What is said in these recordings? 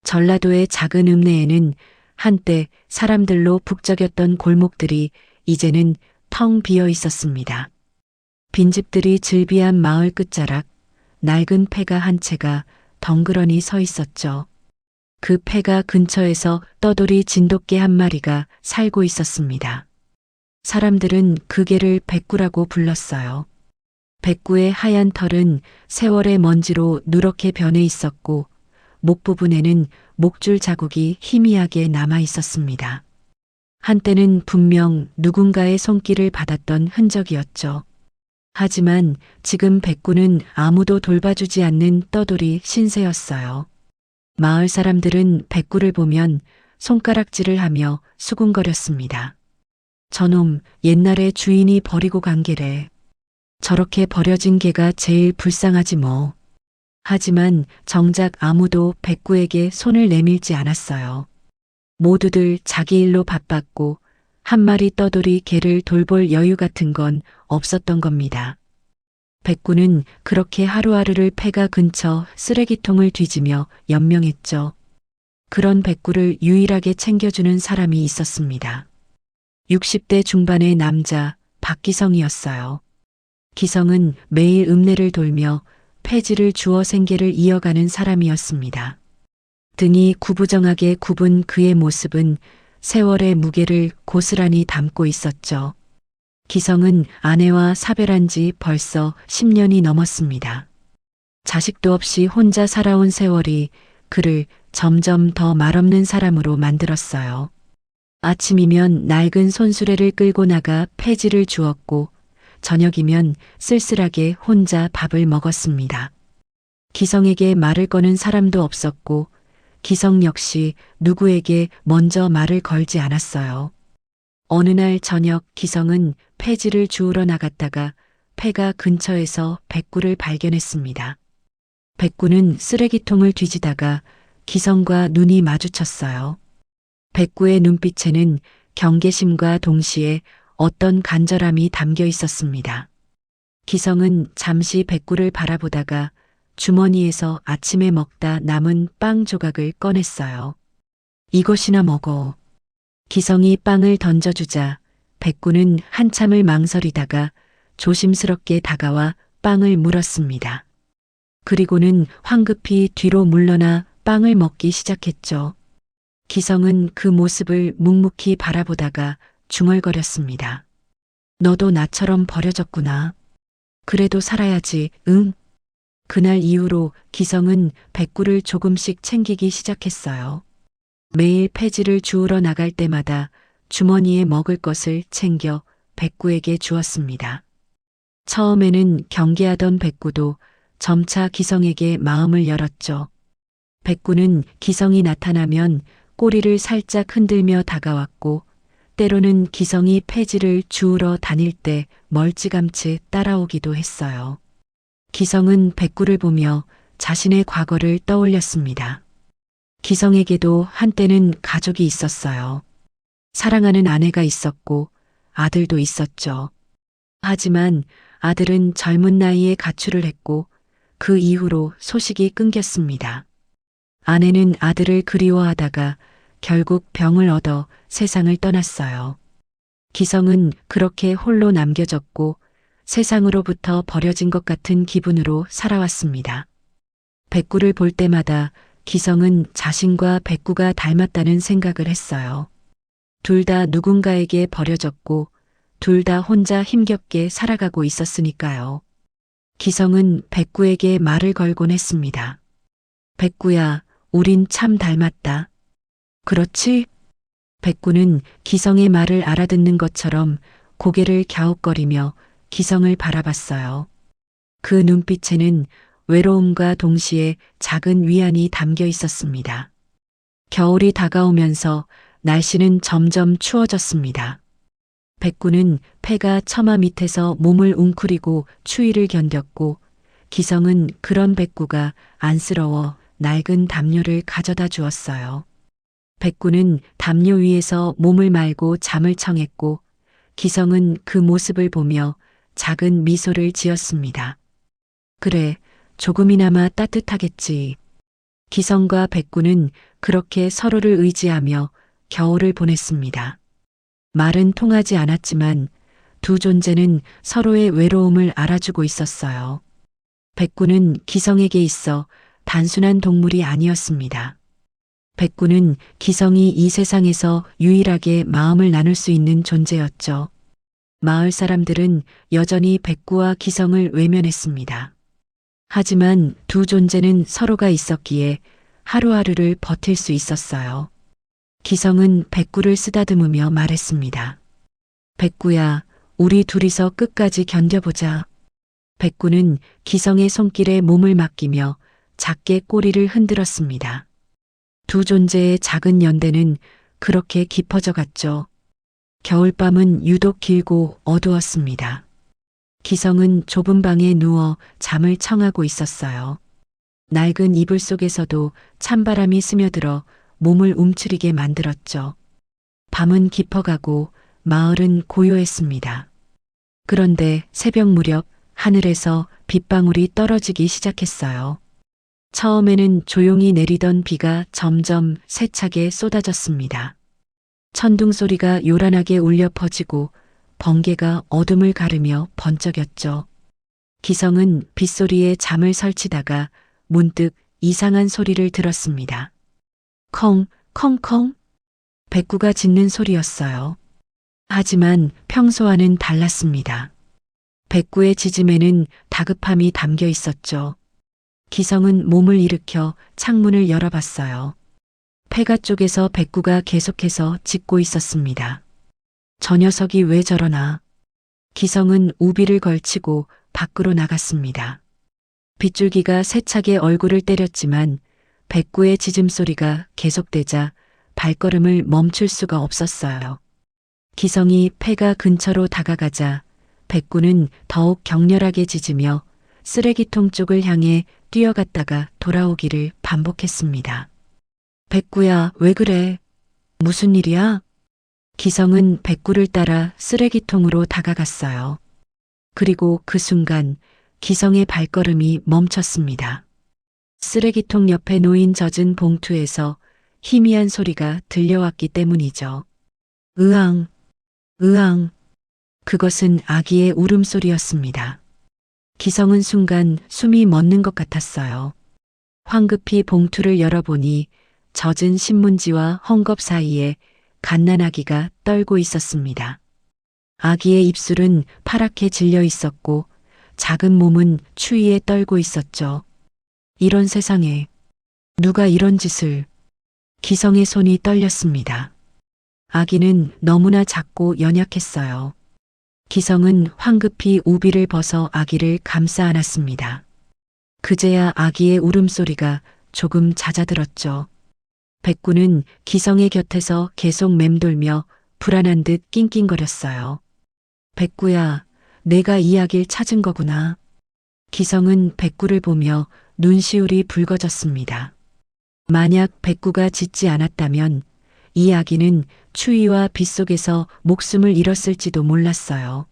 전라도의 작은 읍내에는 한때 사람들로 북적였던 골목들이 이제는 텅 비어 있었습니다. 빈집들이 즐비한 마을 끝자락, 낡은 폐가 한 채가 덩그러니 서 있었죠. 그 폐가 근처에서 떠돌이 진돗개 한 마리가 살고 있었습니다. 사람들은 그 개를 백구라고 불렀어요. 백구의 하얀 털은 세월의 먼지로 누렇게 변해 있었고 목 부분에는 목줄 자국이 희미하게 남아 있었습니다. 한때는 분명 누군가의 손길을 받았던 흔적이었죠. 하지만 지금 백구는 아무도 돌봐주지 않는 떠돌이 신세였어요. 마을 사람들은 백구를 보면 손가락질을 하며 수군거렸습니다. 저놈 옛날에 주인이 버리고 간 개래. 저렇게 버려진 개가 제일 불쌍하지 뭐. 하지만 정작 아무도 백구에게 손을 내밀지 않았어요. 모두들 자기 일로 바빴고 한 마리 떠돌이 개를 돌볼 여유 같은 건 없었던 겁니다. 백구는 그렇게 하루하루를 폐가 근처 쓰레기통을 뒤지며 연명했죠. 그런 백구를 유일하게 챙겨주는 사람이 있었습니다. 60대 중반의 남자 박기성이었어요. 기성은 매일 읍내를 돌며 폐지를 주워 생계를 이어가는 사람이었습니다. 등이 구부정하게 굽은 그의 모습은 세월의 무게를 고스란히 담고 있었죠. 기성은 아내와 사별한 지 벌써 10년이 넘었습니다. 자식도 없이 혼자 살아온 세월이 그를 점점 더 말없는 사람으로 만들었어요. 아침이면 낡은 손수레를 끌고 나가 폐지를 주었고 저녁이면 쓸쓸하게 혼자 밥을 먹었습니다. 기성에게 말을 거는 사람도 없었고 기성 역시 누구에게 먼저 말을 걸지 않았어요. 어느 날 저녁 기성은 폐지를 주우러 나갔다가 폐가 근처에서 백구를 발견했습니다. 백구는 쓰레기통을 뒤지다가 기성과 눈이 마주쳤어요. 백구의 눈빛에는 경계심과 동시에 어떤 간절함이 담겨 있었습니다. 기성은 잠시 백구를 바라보다가 주머니에서 아침에 먹다 남은 빵 조각을 꺼냈어요. 이것이나 먹어. 기성이 빵을 던져주자 백구는 한참을 망설이다가 조심스럽게 다가와 빵을 물었습니다. 그리고는 황급히 뒤로 물러나 빵을 먹기 시작했죠. 기성은 그 모습을 묵묵히 바라보다가 중얼거렸습니다. 너도 나처럼 버려졌구나. 그래도 살아야지, 응? 그날 이후로 기성은 백구를 조금씩 챙기기 시작했어요. 매일 폐지를 주우러 나갈 때마다 주머니에 먹을 것을 챙겨 백구에게 주었습니다. 처음에는 경계하던 백구도 점차 기성에게 마음을 열었죠. 백구는 기성이 나타나면 꼬리를 살짝 흔들며 다가왔고 때로는 기성이 폐지를 주우러 다닐 때 멀찌감치 따라오기도 했어요. 기성은 백구를 보며 자신의 과거를 떠올렸습니다. 기성에게도 한때는 가족이 있었어요. 사랑하는 아내가 있었고 아들도 있었죠. 하지만 아들은 젊은 나이에 가출을 했고 그 이후로 소식이 끊겼습니다. 아내는 아들을 그리워하다가 결국 병을 얻어 세상을 떠났어요. 기성은 그렇게 홀로 남겨졌고 세상으로부터 버려진 것 같은 기분으로 살아왔습니다. 백구를 볼 때마다 기성은 자신과 백구가 닮았다는 생각을 했어요. 둘 다 누군가에게 버려졌고 둘 다 혼자 힘겹게 살아가고 있었으니까요. 기성은 백구에게 말을 걸곤 했습니다. 백구야, 우린 참 닮았다. 그렇지? 백구는 기성의 말을 알아듣는 것처럼 고개를 갸웃거리며 기성을 바라봤어요. 그 눈빛에는 외로움과 동시에 작은 위안이 담겨 있었습니다. 겨울이 다가오면서 날씨는 점점 추워졌습니다. 백구는 폐가 처마 밑에서 몸을 웅크리고 추위를 견뎠고 기성은 그런 백구가 안쓰러워 낡은 담요를 가져다 주었어요. 백구는 담요 위에서 몸을 말고 잠을 청했고 기성은 그 모습을 보며 작은 미소를 지었습니다. 그래, 조금이나마 따뜻하겠지. 기성과 백구는 그렇게 서로를 의지하며 겨울을 보냈습니다. 말은 통하지 않았지만 두 존재는 서로의 외로움을 알아주고 있었어요. 백구는 기성에게 있어 단순한 동물이 아니었습니다. 백구는 기성이 이 세상에서 유일하게 마음을 나눌 수 있는 존재였죠. 마을 사람들은 여전히 백구와 기성을 외면했습니다. 하지만 두 존재는 서로가 있었기에 하루하루를 버틸 수 있었어요. 기성은 백구를 쓰다듬으며 말했습니다. 백구야, 우리 둘이서 끝까지 견뎌보자. 백구는 기성의 손길에 몸을 맡기며 작게 꼬리를 흔들었습니다. 두 존재의 작은 연대는 그렇게 깊어져 갔죠. 겨울밤은 유독 길고 어두웠습니다. 기성은 좁은 방에 누워 잠을 청하고 있었어요. 낡은 이불 속에서도 찬바람이 스며들어 몸을 움츠리게 만들었죠. 밤은 깊어가고 마을은 고요했습니다. 그런데 새벽 무렵 하늘에서 빗방울이 떨어지기 시작했어요. 처음에는 조용히 내리던 비가 점점 세차게 쏟아졌습니다. 천둥 소리가 요란하게 울려 퍼지고 번개가 어둠을 가르며 번쩍였죠. 기성은 빗소리에 잠을 설치다가 문득 이상한 소리를 들었습니다. 컹, 컹컹. 백구가 짖는 소리였어요. 하지만 평소와는 달랐습니다. 백구의 짖음에는 다급함이 담겨 있었죠. 기성은 몸을 일으켜 창문을 열어봤어요. 폐가 쪽에서 백구가 계속해서 짖고 있었습니다. 저 녀석이 왜 저러나. 기성은 우비를 걸치고 밖으로 나갔습니다. 빗줄기가 세차게 얼굴을 때렸지만 백구의 짖음소리가 계속되자 발걸음을 멈출 수가 없었어요. 기성이 폐가 근처로 다가가자 백구는 더욱 격렬하게 짖으며 쓰레기통 쪽을 향해 뛰어갔다가 돌아오기를 반복했습니다. 백구야, 왜 그래? 무슨 일이야? 기성은 백구를 따라 쓰레기통으로 다가갔어요. 그리고 그 순간 기성의 발걸음이 멈췄습니다. 쓰레기통 옆에 놓인 젖은 봉투에서 희미한 소리가 들려왔기 때문이죠. 으앙, 으앙. 그것은 아기의 울음소리였습니다. 기성은 순간 숨이 멎는 것 같았어요. 황급히 봉투를 열어보니 젖은 신문지와 헝겊 사이에 갓난아기가 떨고 있었습니다. 아기의 입술은 파랗게 질려 있었고 작은 몸은 추위에 떨고 있었죠. 이런 세상에 누가 이런 짓을. 기성의 손이 떨렸습니다. 아기는 너무나 작고 연약했어요. 기성은 황급히 우비를 벗어 아기를 감싸 안았습니다. 그제야 아기의 울음소리가 조금 잦아들었죠. 백구는 기성의 곁에서 계속 맴돌며 불안한 듯 낑낑거렸어요. 백구야, 내가 이 아기를 찾은 거구나. 기성은 백구를 보며 눈시울이 붉어졌습니다. 만약 백구가 짖지 않았다면 이 아기는 추위와 빗속에서 목숨을 잃었을지도 몰랐어요.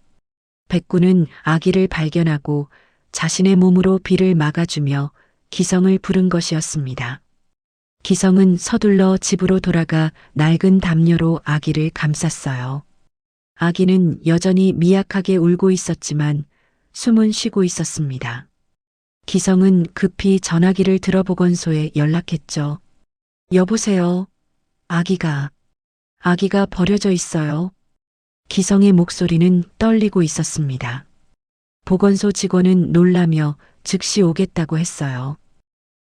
백구는 아기를 발견하고 자신의 몸으로 비를 막아주며 기성을 부른 것이었습니다. 기성은 서둘러 집으로 돌아가 낡은 담요로 아기를 감쌌어요. 아기는 여전히 미약하게 울고 있었지만 숨은 쉬고 있었습니다. 기성은 급히 전화기를 들어보건소에 연락했죠. 여보세요. 아기가 버려져 있어요. 기성의 목소리는 떨리고 있었습니다. 보건소 직원은 놀라며 즉시 오겠다고 했어요.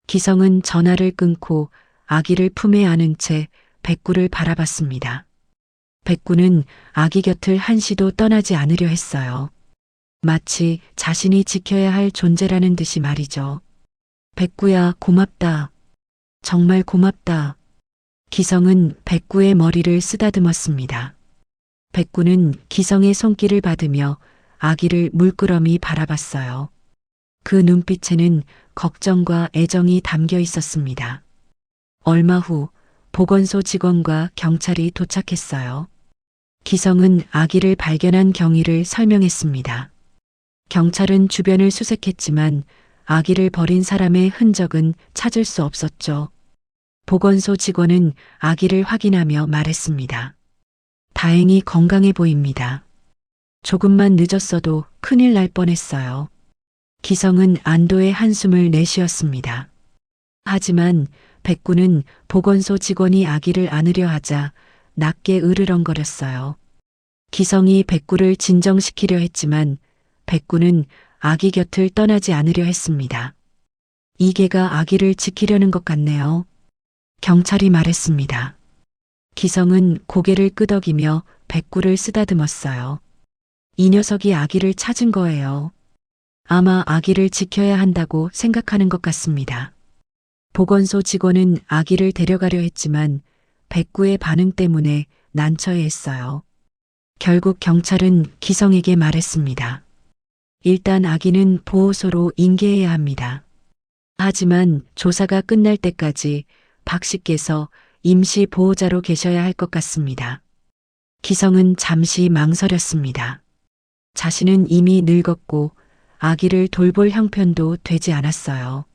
기성은 전화를 끊고 아기를 품에 안은 채 백구를 바라봤습니다. 백구는 아기 곁을 한시도 떠나지 않으려 했어요. 마치 자신이 지켜야 할 존재라는 듯이 말이죠. 백구야, 고맙다. 정말 고맙다. 기성은 백구의 머리를 쓰다듬었습니다. 백구는 기성의 손길을 받으며 아기를 물끄러미 바라봤어요. 그 눈빛에는 걱정과 애정이 담겨 있었습니다. 얼마 후 보건소 직원과 경찰이 도착했어요. 기성은 아기를 발견한 경위를 설명했습니다. 경찰은 주변을 수색했지만 아기를 버린 사람의 흔적은 찾을 수 없었죠. 보건소 직원은 아기를 확인하며 말했습니다. 다행히 건강해 보입니다. 조금만 늦었어도 큰일 날 뻔했어요. 기성은 안도의 한숨을 내쉬었습니다. 하지만 백구는 보건소 직원이 아기를 안으려 하자 낮게 으르렁거렸어요. 기성이 백구를 진정시키려 했지만 백구는 아기 곁을 떠나지 않으려 했습니다. 이계가 아기를 지키려는 것 같네요. 경찰이 말했습니다. 기성은 고개를 끄덕이며 백구를 쓰다듬었어요. 이 녀석이 아기를 찾은 거예요. 아마 아기를 지켜야 한다고 생각하는 것 같습니다. 보건소 직원은 아기를 데려가려 했지만 백구의 반응 때문에 난처해했어요. 결국 경찰은 기성에게 말했습니다. 일단 아기는 보호소로 인계해야 합니다. 하지만 조사가 끝날 때까지 박 씨께서 임시 보호자로 계셔야 할 것 같습니다. 기성은 잠시 망설였습니다. 자신은 이미 늙었고 아기를 돌볼 형편도 되지 않았어요.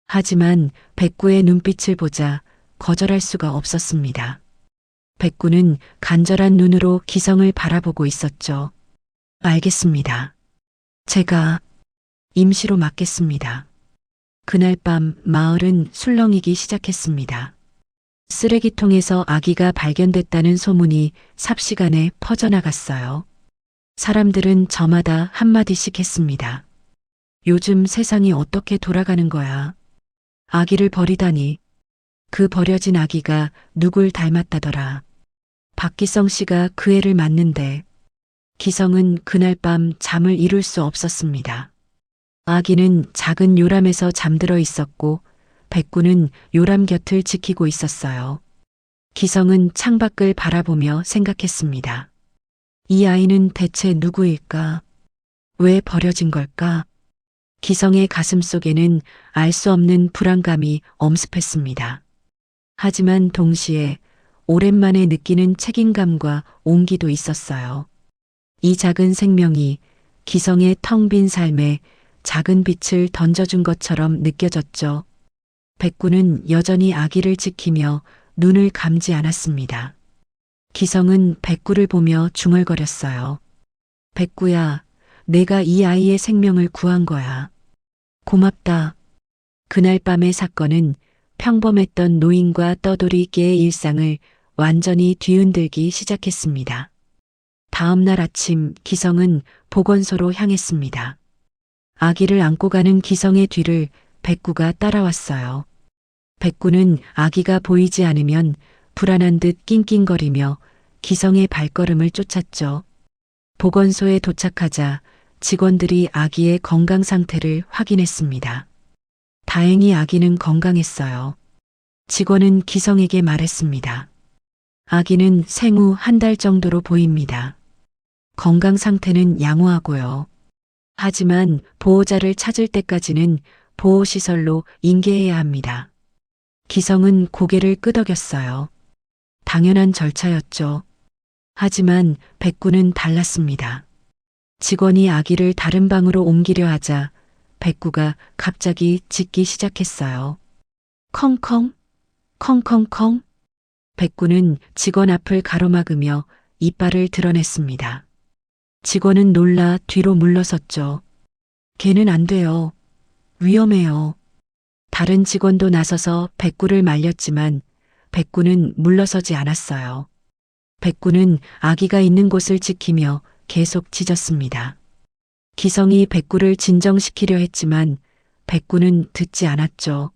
하지만 백구의 눈빛을 보자 거절할 수가 없었습니다. 백구는 간절한 눈으로 기성을 바라보고 있었죠. 알겠습니다. 제가 임시로 맡겠습니다. 그날 밤 마을은 술렁이기 시작했습니다. 쓰레기통에서 아기가 발견됐다는 소문이 삽시간에 퍼져나갔어요. 사람들은 저마다 한마디씩 했습니다. 요즘 세상이 어떻게 돌아가는 거야? 아기를 버리다니. 그 버려진 아기가 누굴 닮았다더라. 박기성 씨가 그 애를 맞는데. 기성은 그날 밤 잠을 이룰 수 없었습니다. 아기는 작은 요람에서 잠들어 있었고 백구는 요람 곁을 지키고 있었어요. 기성은 창밖을 바라보며 생각했습니다. 이 아이는 대체 누구일까? 왜 버려진 걸까? 기성의 가슴 속에는 알 수 없는 불안감이 엄습했습니다. 하지만 동시에 오랜만에 느끼는 책임감과 온기도 있었어요. 이 작은 생명이 기성의 텅 빈 삶에 작은 빛을 던져준 것처럼 느껴졌죠. 백구는 여전히 아기를 지키며 눈을 감지 않았습니다. 기성은 백구를 보며 중얼거렸어요. 백구야, 내가 이 아이의 생명을 구한 거야. 고맙다. 그날 밤의 사건은 평범했던 노인과 떠돌이개의 일상을 완전히 뒤흔들기 시작했습니다. 다음 날 아침 기성은 보건소로 향했습니다. 아기를 안고 가는 기성의 뒤를 백구가 따라왔어요. 백구는 아기가 보이지 않으면 불안한 듯 낑낑거리며 기성의 발걸음을 쫓았죠. 보건소에 도착하자 직원들이 아기의 건강 상태를 확인했습니다. 다행히 아기는 건강했어요. 직원은 기성에게 말했습니다. 아기는 생후 한 달 정도로 보입니다. 건강 상태는 양호하고요. 하지만 보호자를 찾을 때까지는 보호시설로 인계해야 합니다. 기성은 고개를 끄덕였어요. 당연한 절차였죠. 하지만 백구는 달랐습니다. 직원이 아기를 다른 방으로 옮기려 하자 백구가 갑자기 짖기 시작했어요. 컹컹, 컹컹컹. 백구는 직원 앞을 가로막으며 이빨을 드러냈습니다. 직원은 놀라 뒤로 물러섰죠. 걔는 안 돼요. 위험해요. 다른 직원도 나서서 백구를 말렸지만 백구는 물러서지 않았어요. 백구는 아기가 있는 곳을 지키며 계속 짖었습니다. 기성이 백구를 진정시키려 했지만 백구는 듣지 않았죠.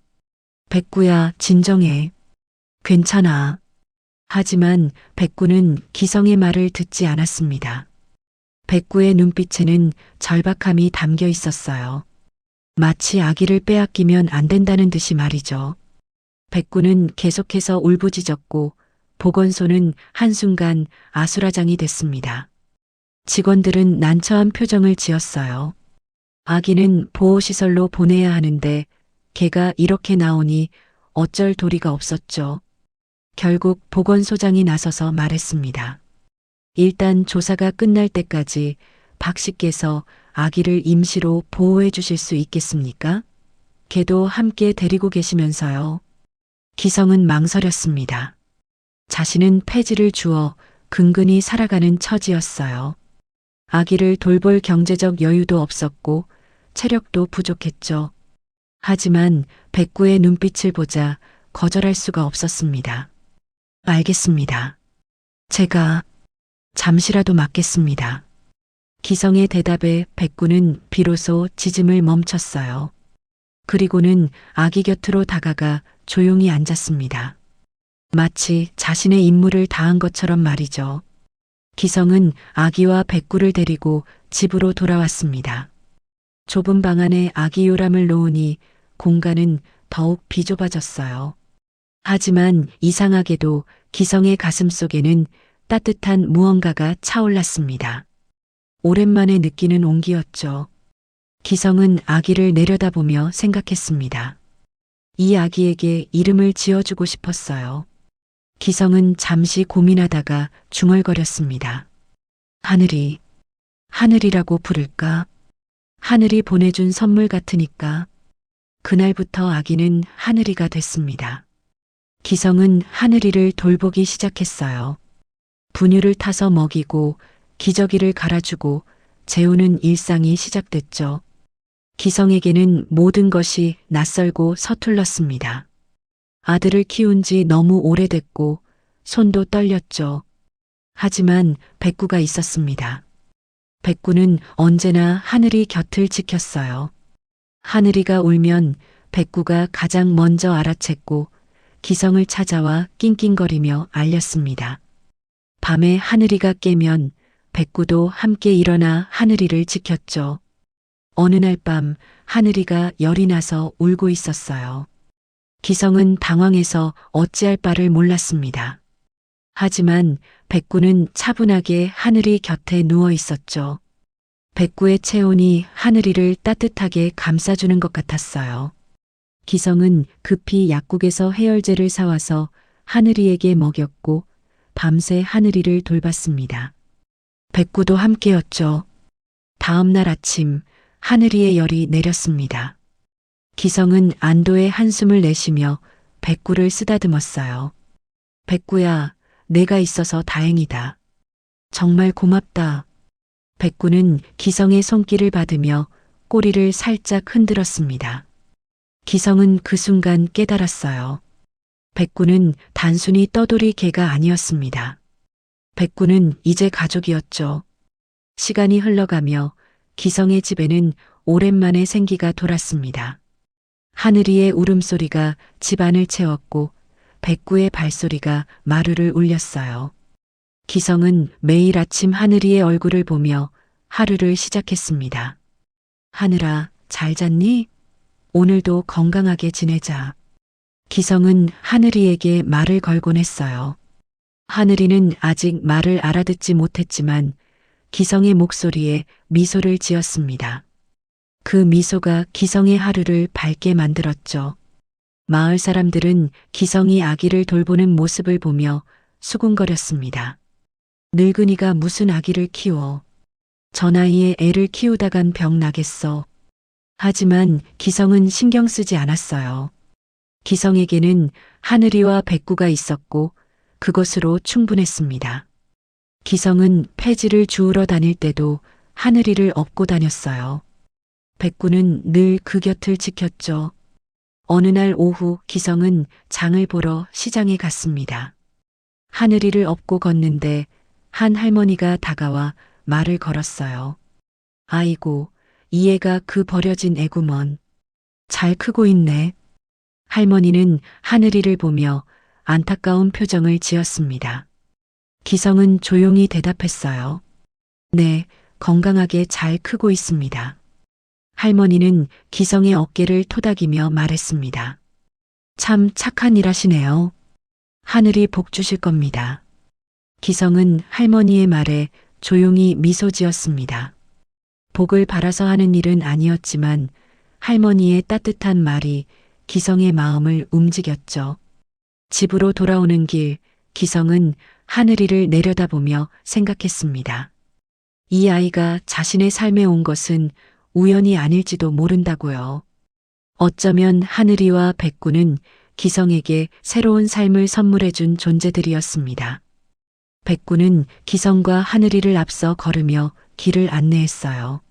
백구야, 진정해. 괜찮아. 하지만 백구는 기성의 말을 듣지 않았습니다. 백구의 눈빛에는 절박함이 담겨 있었어요. 마치 아기를 빼앗기면 안 된다는 듯이 말이죠. 백구는 계속해서 울부짖었고 보건소는 한순간 아수라장이 됐습니다. 직원들은 난처한 표정을 지었어요. 아기는 보호시설로 보내야 하는데 걔가 이렇게 나오니 어쩔 도리가 없었죠. 결국 보건소장이 나서서 말했습니다. 일단 조사가 끝날 때까지 박 씨께서 아기를 임시로 보호해 주실 수 있겠습니까? 걔도 함께 데리고 계시면서요. 기성은 망설였습니다. 자신은 폐지를 주어 근근히 살아가는 처지였어요. 아기를 돌볼 경제적 여유도 없었고 체력도 부족했죠. 하지만 백구의 눈빛을 보자 거절할 수가 없었습니다. 알겠습니다. 제가 잠시라도 맡겠습니다. 기성의 대답에 백구는 비로소 짖음을 멈췄어요. 그리고는 아기 곁으로 다가가 조용히 앉았습니다. 마치 자신의 임무를 다한 것처럼 말이죠. 기성은 아기와 백구를 데리고 집으로 돌아왔습니다. 좁은 방 안에 아기 요람을 놓으니 공간은 더욱 비좁아졌어요. 하지만 이상하게도 기성의 가슴 속에는 따뜻한 무언가가 차올랐습니다. 오랜만에 느끼는 온기였죠. 기성은 아기를 내려다보며 생각했습니다. 이 아기에게 이름을 지어주고 싶었어요. 기성은 잠시 고민하다가 중얼거렸습니다. 하늘이라고 부를까? 하늘이 보내준 선물 같으니까. 그날부터 아기는 하늘이가 됐습니다. 기성은 하늘이를 돌보기 시작했어요. 분유를 타서 먹이고 기저귀를 갈아주고 재우는 일상이 시작됐죠. 기성에게는 모든 것이 낯설고 서툴렀습니다. 아들을 키운 지 너무 오래됐고 손도 떨렸죠. 하지만 백구가 있었습니다. 백구는 언제나 하늘이 곁을 지켰어요. 하늘이가 울면 백구가 가장 먼저 알아챘고 기성을 찾아와 낑낑거리며 알렸습니다. 밤에 하늘이가 깨면 백구도 함께 일어나 하늘이를 지켰죠. 어느 날 밤 하늘이가 열이 나서 울고 있었어요. 기성은 당황해서 어찌할 바를 몰랐습니다. 하지만 백구는 차분하게 하늘이 곁에 누워 있었죠. 백구의 체온이 하늘이를 따뜻하게 감싸주는 것 같았어요. 기성은 급히 약국에서 해열제를 사와서 하늘이에게 먹였고 밤새 하늘이를 돌봤습니다. 백구도 함께였죠. 다음 날 아침 하늘이의 열이 내렸습니다. 기성은 안도의 한숨을 내쉬며 백구를 쓰다듬었어요. 백구야, 내가 있어서 다행이다. 정말 고맙다. 백구는 기성의 손길을 받으며 꼬리를 살짝 흔들었습니다. 기성은 그 순간 깨달았어요. 백구는 단순히 떠돌이 개가 아니었습니다. 백구는 이제 가족이었죠. 시간이 흘러가며 기성의 집에는 오랜만에 생기가 돌았습니다. 하늘이의 울음소리가 집안을 채웠고 백구의 발소리가 마루를 울렸어요. 기성은 매일 아침 하늘이의 얼굴을 보며 하루를 시작했습니다. 하늘아, 잘 잤니? 오늘도 건강하게 지내자. 기성은 하늘이에게 말을 걸곤 했어요. 하늘이는 아직 말을 알아듣지 못했지만 기성의 목소리에 미소를 지었습니다. 그 미소가 기성의 하루를 밝게 만들었죠. 마을 사람들은 기성이 아기를 돌보는 모습을 보며 수군거렸습니다. 늙은이가 무슨 아기를 키워. 저 나이에 애를 키우다간 병 나겠어. 하지만 기성은 신경 쓰지 않았어요. 기성에게는 하늘이와 백구가 있었고 그것으로 충분했습니다. 기성은 폐지를 주우러 다닐 때도 하늘이를 업고 다녔어요. 백구는 늘 그 곁을 지켰죠. 어느 날 오후 기성은 장을 보러 시장에 갔습니다. 하늘이를 업고 걷는데 한 할머니가 다가와 말을 걸었어요. 아이고, 이 애가 그 버려진 애구먼. 잘 크고 있네. 할머니는 하늘이를 보며 안타까운 표정을 지었습니다. 기성은 조용히 대답했어요. 네, 건강하게 잘 크고 있습니다. 할머니는 기성의 어깨를 토닥이며 말했습니다. 참 착한 일 하시네요. 하늘이 복 주실 겁니다. 기성은 할머니의 말에 조용히 미소 지었습니다. 복을 바라서 하는 일은 아니었지만 할머니의 따뜻한 말이 기성의 마음을 움직였죠. 집으로 돌아오는 길, 기성은 하늘이를 내려다보며 생각했습니다. 이 아이가 자신의 삶에 온 것은 우연이 아닐지도 모른다고요. 어쩌면 하늘이와 백구는 기성에게 새로운 삶을 선물해준 존재들이었습니다. 백구는 기성과 하늘이를 앞서 걸으며 길을 안내했어요.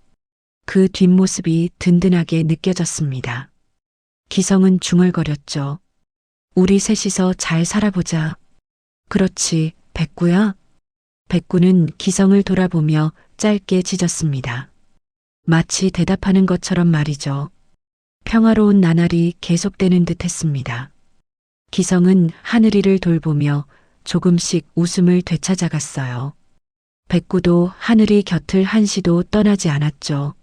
그 뒷모습이 든든하게 느껴졌습니다. 기성은 중얼거렸죠. 우리 셋이서 잘 살아보자. 그렇지, 백구야. 백구는 기성을 돌아보며 짧게 짖었습니다. 마치 대답하는 것처럼 말이죠. 평화로운 나날이 계속되는 듯 했습니다. 기성은 하늘이를 돌보며 조금씩 웃음을 되찾아갔어요. 백구도 하늘이 곁을 한시도 떠나지 않았죠.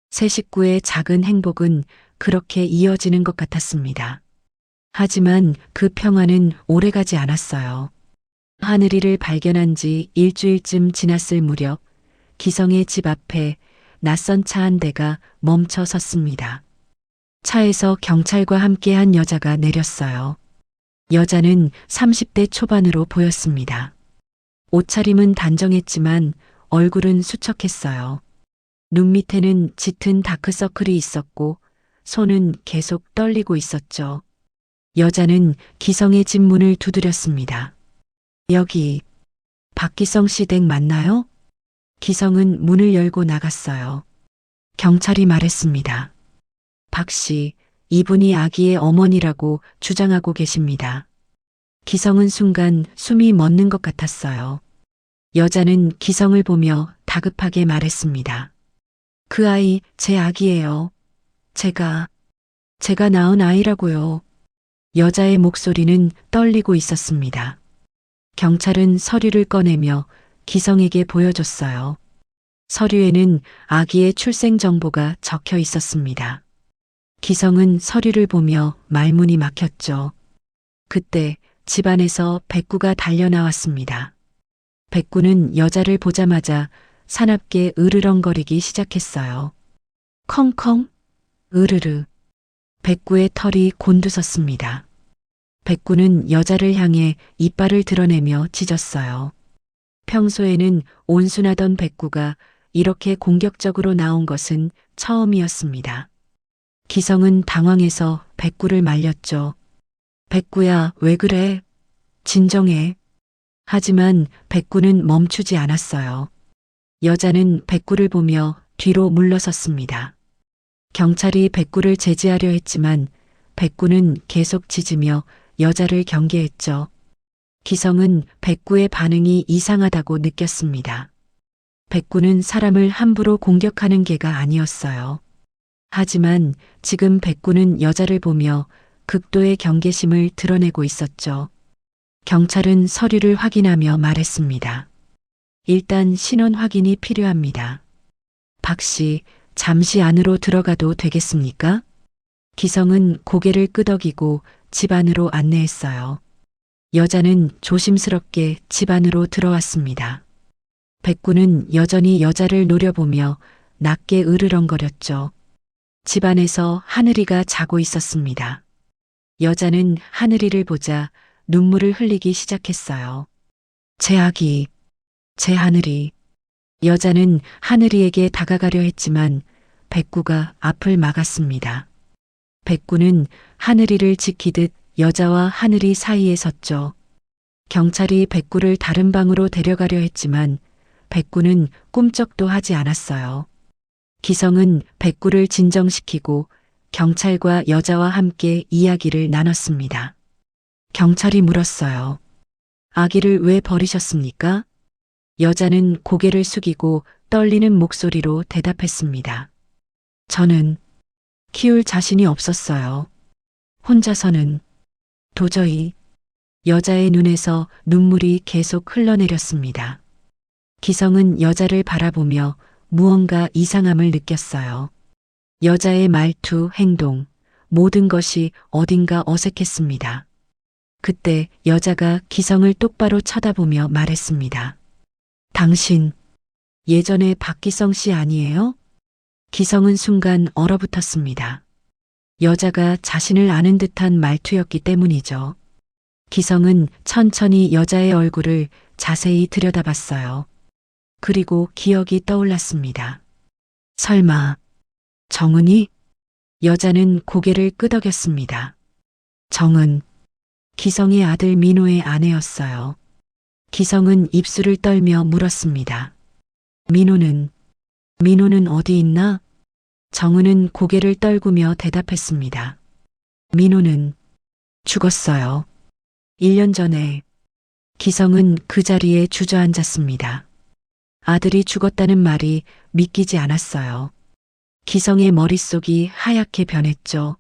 세 식구의 작은 행복은 그렇게 이어지는 것 같았습니다. 하지만 그 평화는 오래가지 않았어요. 하늘이를 발견한 지 일주일쯤 지났을 무렵 기성의 집 앞에 낯선 차 한 대가 멈춰 섰습니다. 차에서 경찰과 함께 한 여자가 내렸어요. 여자는 30대 초반으로 보였습니다. 옷차림은 단정했지만 얼굴은 수척했어요. 눈 밑에는 짙은 다크서클이 있었고 손은 계속 떨리고 있었죠. 여자는 기성의 집 문을 두드렸습니다. 여기 박기성 씨 댁 맞나요? 기성은 문을 열고 나갔어요. 경찰이 말했습니다. 박 씨, 이분이 아기의 어머니라고 주장하고 계십니다. 기성은 순간 숨이 멎는 것 같았어요. 여자는 기성을 보며 다급하게 말했습니다. 그 아이 제 아기예요. 제가 낳은 아이라고요. 여자의 목소리는 떨리고 있었습니다. 경찰은 서류를 꺼내며 기성에게 보여줬어요. 서류에는 아기의 출생 정보가 적혀 있었습니다. 기성은 서류를 보며 말문이 막혔죠. 그때 집안에서 백구가 달려나왔습니다. 백구는 여자를 보자마자 사납게 으르렁거리기 시작했어요. 컹컹, 으르르. 백구의 털이 곤두섰습니다. 백구는 여자를 향해 이빨을 드러내며 짖었어요. 평소에는 온순하던 백구가 이렇게 공격적으로 나온 것은 처음이었습니다. 기성은 당황해서 백구를 말렸죠. 백구야, 왜 그래? 진정해. 하지만 백구는 멈추지 않았어요. 여자는 백구를 보며 뒤로 물러섰습니다. 경찰이 백구를 제지하려 했지만 백구는 계속 짖으며 여자를 경계했죠. 기성은 백구의 반응이 이상하다고 느꼈습니다. 백구는 사람을 함부로 공격하는 개가 아니었어요. 하지만 지금 백구는 여자를 보며 극도의 경계심을 드러내고 있었죠. 경찰은 서류를 확인하며 말했습니다. 일단 신원 확인이 필요합니다. 박 씨, 잠시 안으로 들어가도 되겠습니까? 기성은 고개를 끄덕이고 집 안으로 안내했어요. 여자는 조심스럽게 집 안으로 들어왔습니다. 백구는 여전히 여자를 노려보며 낮게 으르렁거렸죠. 집 안에서 하늘이가 자고 있었습니다. 여자는 하늘이를 보자 눈물을 흘리기 시작했어요. 제 아기, 제 하늘이. 여자는 하늘이에게 다가가려 했지만 백구가 앞을 막았습니다. 백구는 하늘이를 지키듯 여자와 하늘이 사이에 섰죠. 경찰이 백구를 다른 방으로 데려가려 했지만 백구는 꿈쩍도 하지 않았어요. 기성은 백구를 진정시키고 경찰과 여자와 함께 이야기를 나눴습니다. 경찰이 물었어요. 아기를 왜 버리셨습니까? 여자는 고개를 숙이고 떨리는 목소리로 대답했습니다. 저는 키울 자신이 없었어요. 혼자서는 도저히. 여자의 눈에서 눈물이 계속 흘러내렸습니다. 기성은 여자를 바라보며 무언가 이상함을 느꼈어요. 여자의 말투, 행동, 모든 것이 어딘가 어색했습니다. 그때 여자가 기성을 똑바로 쳐다보며 말했습니다. 당신, 예전에 박기성 씨 아니에요? 기성은 순간 얼어붙었습니다. 여자가 자신을 아는 듯한 말투였기 때문이죠. 기성은 천천히 여자의 얼굴을 자세히 들여다봤어요. 그리고 기억이 떠올랐습니다. 설마, 정은이? 여자는 고개를 끄덕였습니다. 정은 기성의 아들 민호의 아내였어요. 기성은 입술을 떨며 물었습니다. 민호는 어디 있나? 정은은 고개를 떨구며 대답했습니다. 민호는 죽었어요. 1년 전에. 기성은 그 자리에 주저앉았습니다. 아들이 죽었다는 말이 믿기지 않았어요. 기성의 머릿속이 하얗게 변했죠.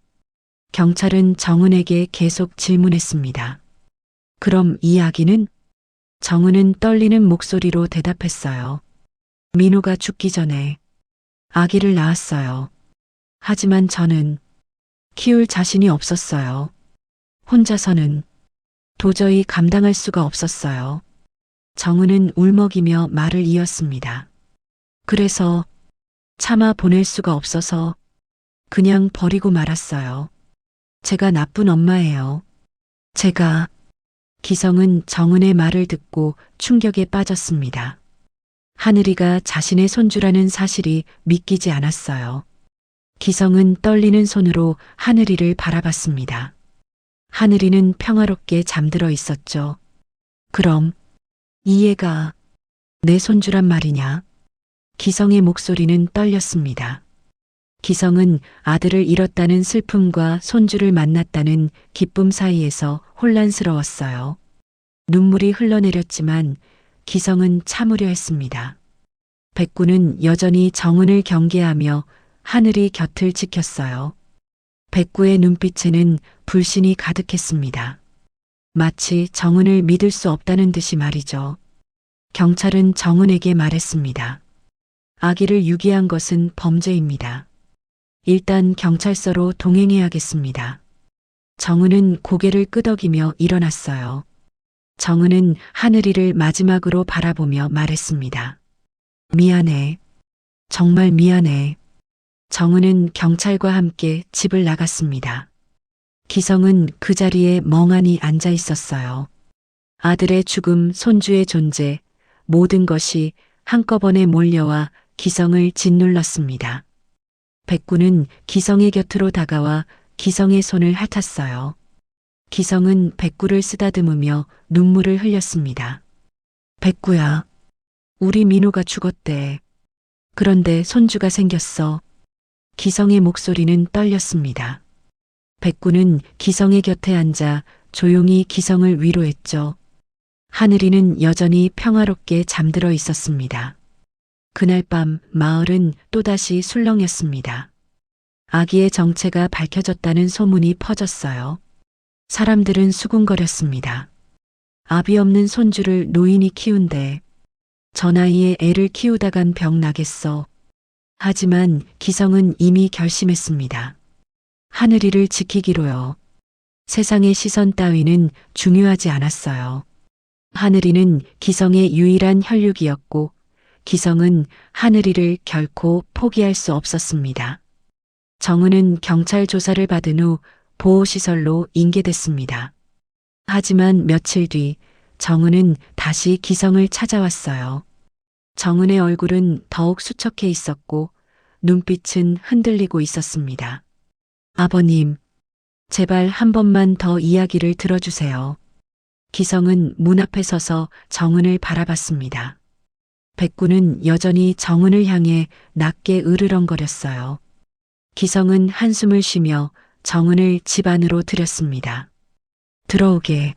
경찰은 정은에게 계속 질문했습니다. 그럼 이 아기는? 정은은 떨리는 목소리로 대답했어요. 민호가 죽기 전에 아기를 낳았어요. 하지만 저는 키울 자신이 없었어요. 혼자서는 도저히 감당할 수가 없었어요. 정은은 울먹이며 말을 이었습니다. 그래서 차마 보낼 수가 없어서 그냥 버리고 말았어요. 제가 나쁜 엄마예요. 제가. 기성은 정은의 말을 듣고 충격에 빠졌습니다. 하늘이가 자신의 손주라는 사실이 믿기지 않았어요. 기성은 떨리는 손으로 하늘이를 바라봤습니다. 하늘이는 평화롭게 잠들어 있었죠. 그럼 이 애가 내 손주란 말이냐? 기성의 목소리는 떨렸습니다. 기성은 아들을 잃었다는 슬픔과 손주를 만났다는 기쁨 사이에서 혼란스러웠어요. 눈물이 흘러내렸지만 기성은 참으려 했습니다. 백구는 여전히 정은을 경계하며 하늘이 곁을 지켰어요. 백구의 눈빛에는 불신이 가득했습니다. 마치 정은을 믿을 수 없다는 듯이 말이죠. 경찰은 정은에게 말했습니다. 아기를 유기한 것은 범죄입니다. 일단 경찰서로 동행해야겠습니다. 정은은 고개를 끄덕이며 일어났어요. 정은은 하늘이를 마지막으로 바라보며 말했습니다. 미안해. 정말 미안해. 정은은 경찰과 함께 집을 나갔습니다. 기성은 그 자리에 멍하니 앉아 있었어요. 아들의 죽음, 손주의 존재, 모든 것이 한꺼번에 몰려와 기성을 짓눌렀습니다. 백구는 기성의 곁으로 다가와 기성의 손을 핥았어요. 기성은 백구를 쓰다듬으며 눈물을 흘렸습니다. 백구야, 우리 민호가 죽었대. 그런데 손주가 생겼어. 기성의 목소리는 떨렸습니다. 백구는 기성의 곁에 앉아 조용히 기성을 위로했죠. 하늘이는 여전히 평화롭게 잠들어 있었습니다. 그날 밤 마을은 또다시 술렁였습니다. 아기의 정체가 밝혀졌다는 소문이 퍼졌어요. 사람들은 수군거렸습니다. 아비 없는 손주를 노인이 키운대. 저 나이에 애를 키우다간 병 나겠어. 하지만 기성은 이미 결심했습니다. 하늘이를 지키기로요. 세상의 시선 따위는 중요하지 않았어요. 하늘이는 기성의 유일한 혈육이었고 기성은 하늘이를 결코 포기할 수 없었습니다. 정은은 경찰 조사를 받은 후 보호시설로 인계됐습니다. 하지만 며칠 뒤 정은은 다시 기성을 찾아왔어요. 정은의 얼굴은 더욱 수척해 있었고 눈빛은 흔들리고 있었습니다. 아버님, 제발 한 번만 더 이야기를 들어주세요. 기성은 문 앞에 서서 정은을 바라봤습니다. 백구는 여전히 정은을 향해 낮게 으르렁거렸어요. 기성은 한숨을 쉬며 정은을 집 안으로 들였습니다. 들어오게.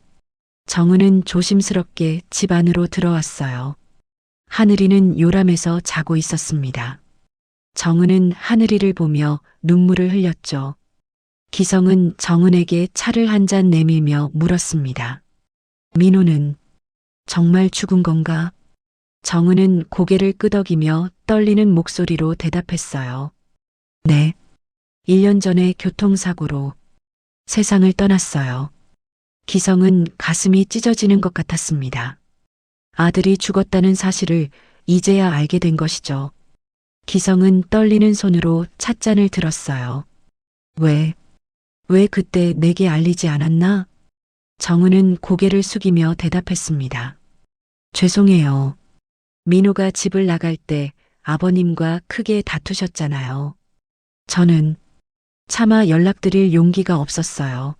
정은은 조심스럽게 집 안으로 들어왔어요. 하늘이는 요람에서 자고 있었습니다. 정은은 하늘이를 보며 눈물을 흘렸죠. 기성은 정은에게 차를 한 잔 내밀며 물었습니다. 민호는 정말 죽은 건가? 정은은 고개를 끄덕이며 떨리는 목소리로 대답했어요. 네. 1년 전에 교통사고로 세상을 떠났어요. 기성은 가슴이 찢어지는 것 같았습니다. 아들이 죽었다는 사실을 이제야 알게 된 것이죠. 기성은 떨리는 손으로 찻잔을 들었어요. 왜 그때 내게 알리지 않았나? 정은은 고개를 숙이며 대답했습니다. 죄송해요. 민호가 집을 나갈 때 아버님과 크게 다투셨잖아요. 저는 차마 연락드릴 용기가 없었어요.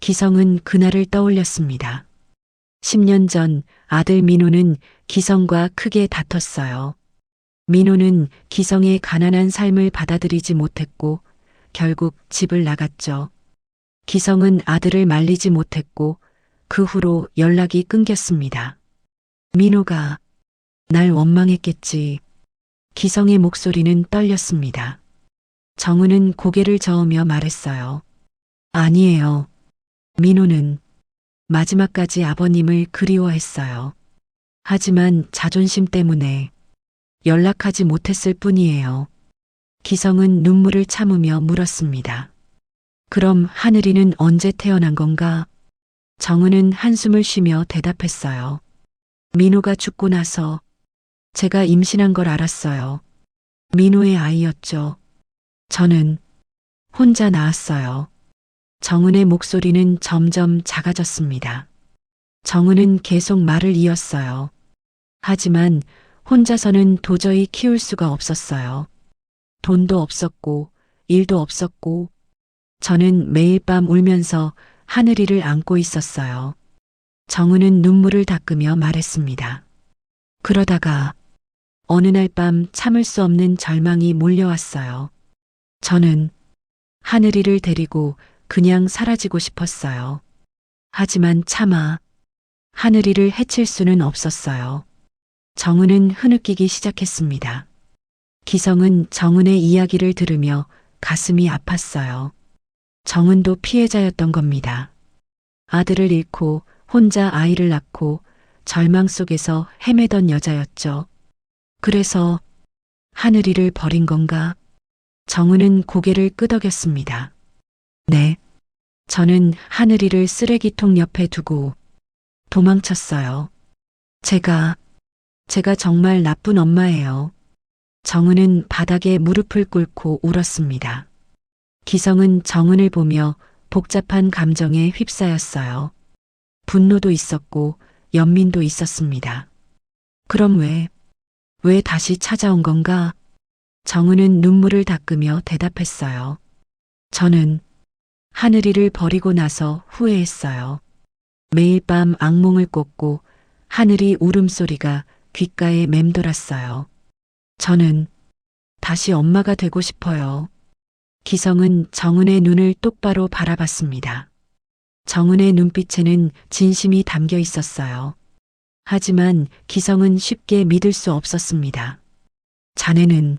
기성은 그날을 떠올렸습니다. 10년 전 아들 민호는 기성과 크게 다퉜어요. 민호는 기성의 가난한 삶을 받아들이지 못했고 결국 집을 나갔죠. 기성은 아들을 말리지 못했고 그 후로 연락이 끊겼습니다. 민호가 날 원망했겠지. 기성의 목소리는 떨렸습니다. 정은은 고개를 저으며 말했어요. 아니에요. 민호는 마지막까지 아버님을 그리워했어요. 하지만 자존심 때문에 연락하지 못했을 뿐이에요. 기성은 눈물을 참으며 물었습니다. 그럼 하늘이는 언제 태어난 건가? 정은은 한숨을 쉬며 대답했어요. 민호가 죽고 나서 제가 임신한 걸 알았어요. 민호의 아이였죠. 저는 혼자 낳았어요. 정은의 목소리는 점점 작아졌습니다. 정은은 계속 말을 이었어요. 하지만 혼자서는 도저히 키울 수가 없었어요. 돈도 없었고 일도 없었고 저는 매일 밤 울면서 하늘이를 안고 있었어요. 정은은 눈물을 닦으며 말했습니다. 그러다가 어느 날 밤 참을 수 없는 절망이 몰려왔어요. 저는 하늘이를 데리고 그냥 사라지고 싶었어요. 하지만 차마 하늘이를 해칠 수는 없었어요. 정은은 흐느끼기 시작했습니다. 기성은 정은의 이야기를 들으며 가슴이 아팠어요. 정은도 피해자였던 겁니다. 아들을 잃고 혼자 아이를 낳고 절망 속에서 헤매던 여자였죠. 그래서 하늘이를 버린 건가? 정은은 고개를 끄덕였습니다. 네. 저는 하늘이를 쓰레기통 옆에 두고 도망쳤어요. 제가 정말 나쁜 엄마예요. 정은은 바닥에 무릎을 꿇고 울었습니다. 기성은 정은을 보며 복잡한 감정에 휩싸였어요. 분노도 있었고 연민도 있었습니다. 그럼 왜 다시 찾아온 건가? 정은은 눈물을 닦으며 대답했어요. 저는 하늘이를 버리고 나서 후회했어요. 매일 밤 악몽을 꿨고 하늘이 울음소리가 귓가에 맴돌았어요. 저는 다시 엄마가 되고 싶어요. 기성은 정은의 눈을 똑바로 바라봤습니다. 정은의 눈빛에는 진심이 담겨 있었어요. 하지만 기성은 쉽게 믿을 수 없었습니다. 자네는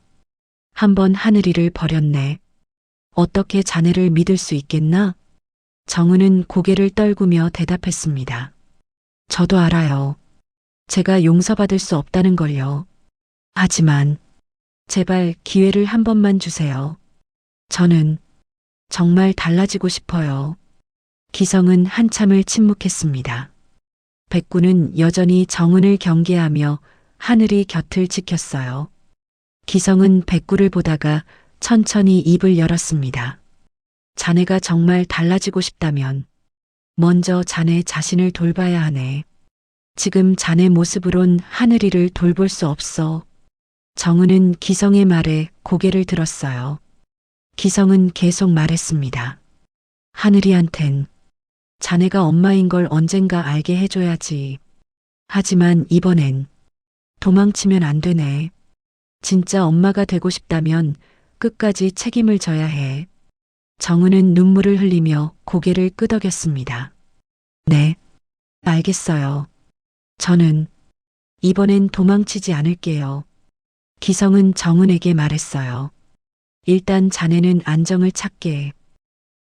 한번 하늘이를 버렸네. 어떻게 자네를 믿을 수 있겠나? 정은은 고개를 떨구며 대답했습니다. 저도 알아요. 제가 용서받을 수 없다는 걸요. 하지만 제발 기회를 한 번만 주세요. 저는 정말 달라지고 싶어요. 기성은 한참을 침묵했습니다. 백구는 여전히 정은을 경계하며 하늘이 곁을 지켰어요. 기성은 백구를 보다가 천천히 입을 열었습니다. 자네가 정말 달라지고 싶다면 먼저 자네 자신을 돌봐야 하네. 지금 자네 모습으론 하늘이를 돌볼 수 없어. 정은은 기성의 말에 고개를 들었어요. 기성은 계속 말했습니다. 하늘이한텐 자네가 엄마인 걸 언젠가 알게 해줘야지. 하지만 이번엔 도망치면 안 되네. 진짜 엄마가 되고 싶다면 끝까지 책임을 져야 해. 정은은 눈물을 흘리며 고개를 끄덕였습니다. 네, 알겠어요. 저는 이번엔 도망치지 않을게요. 기성은 정은에게 말했어요. 일단 자네는 안정을 찾게,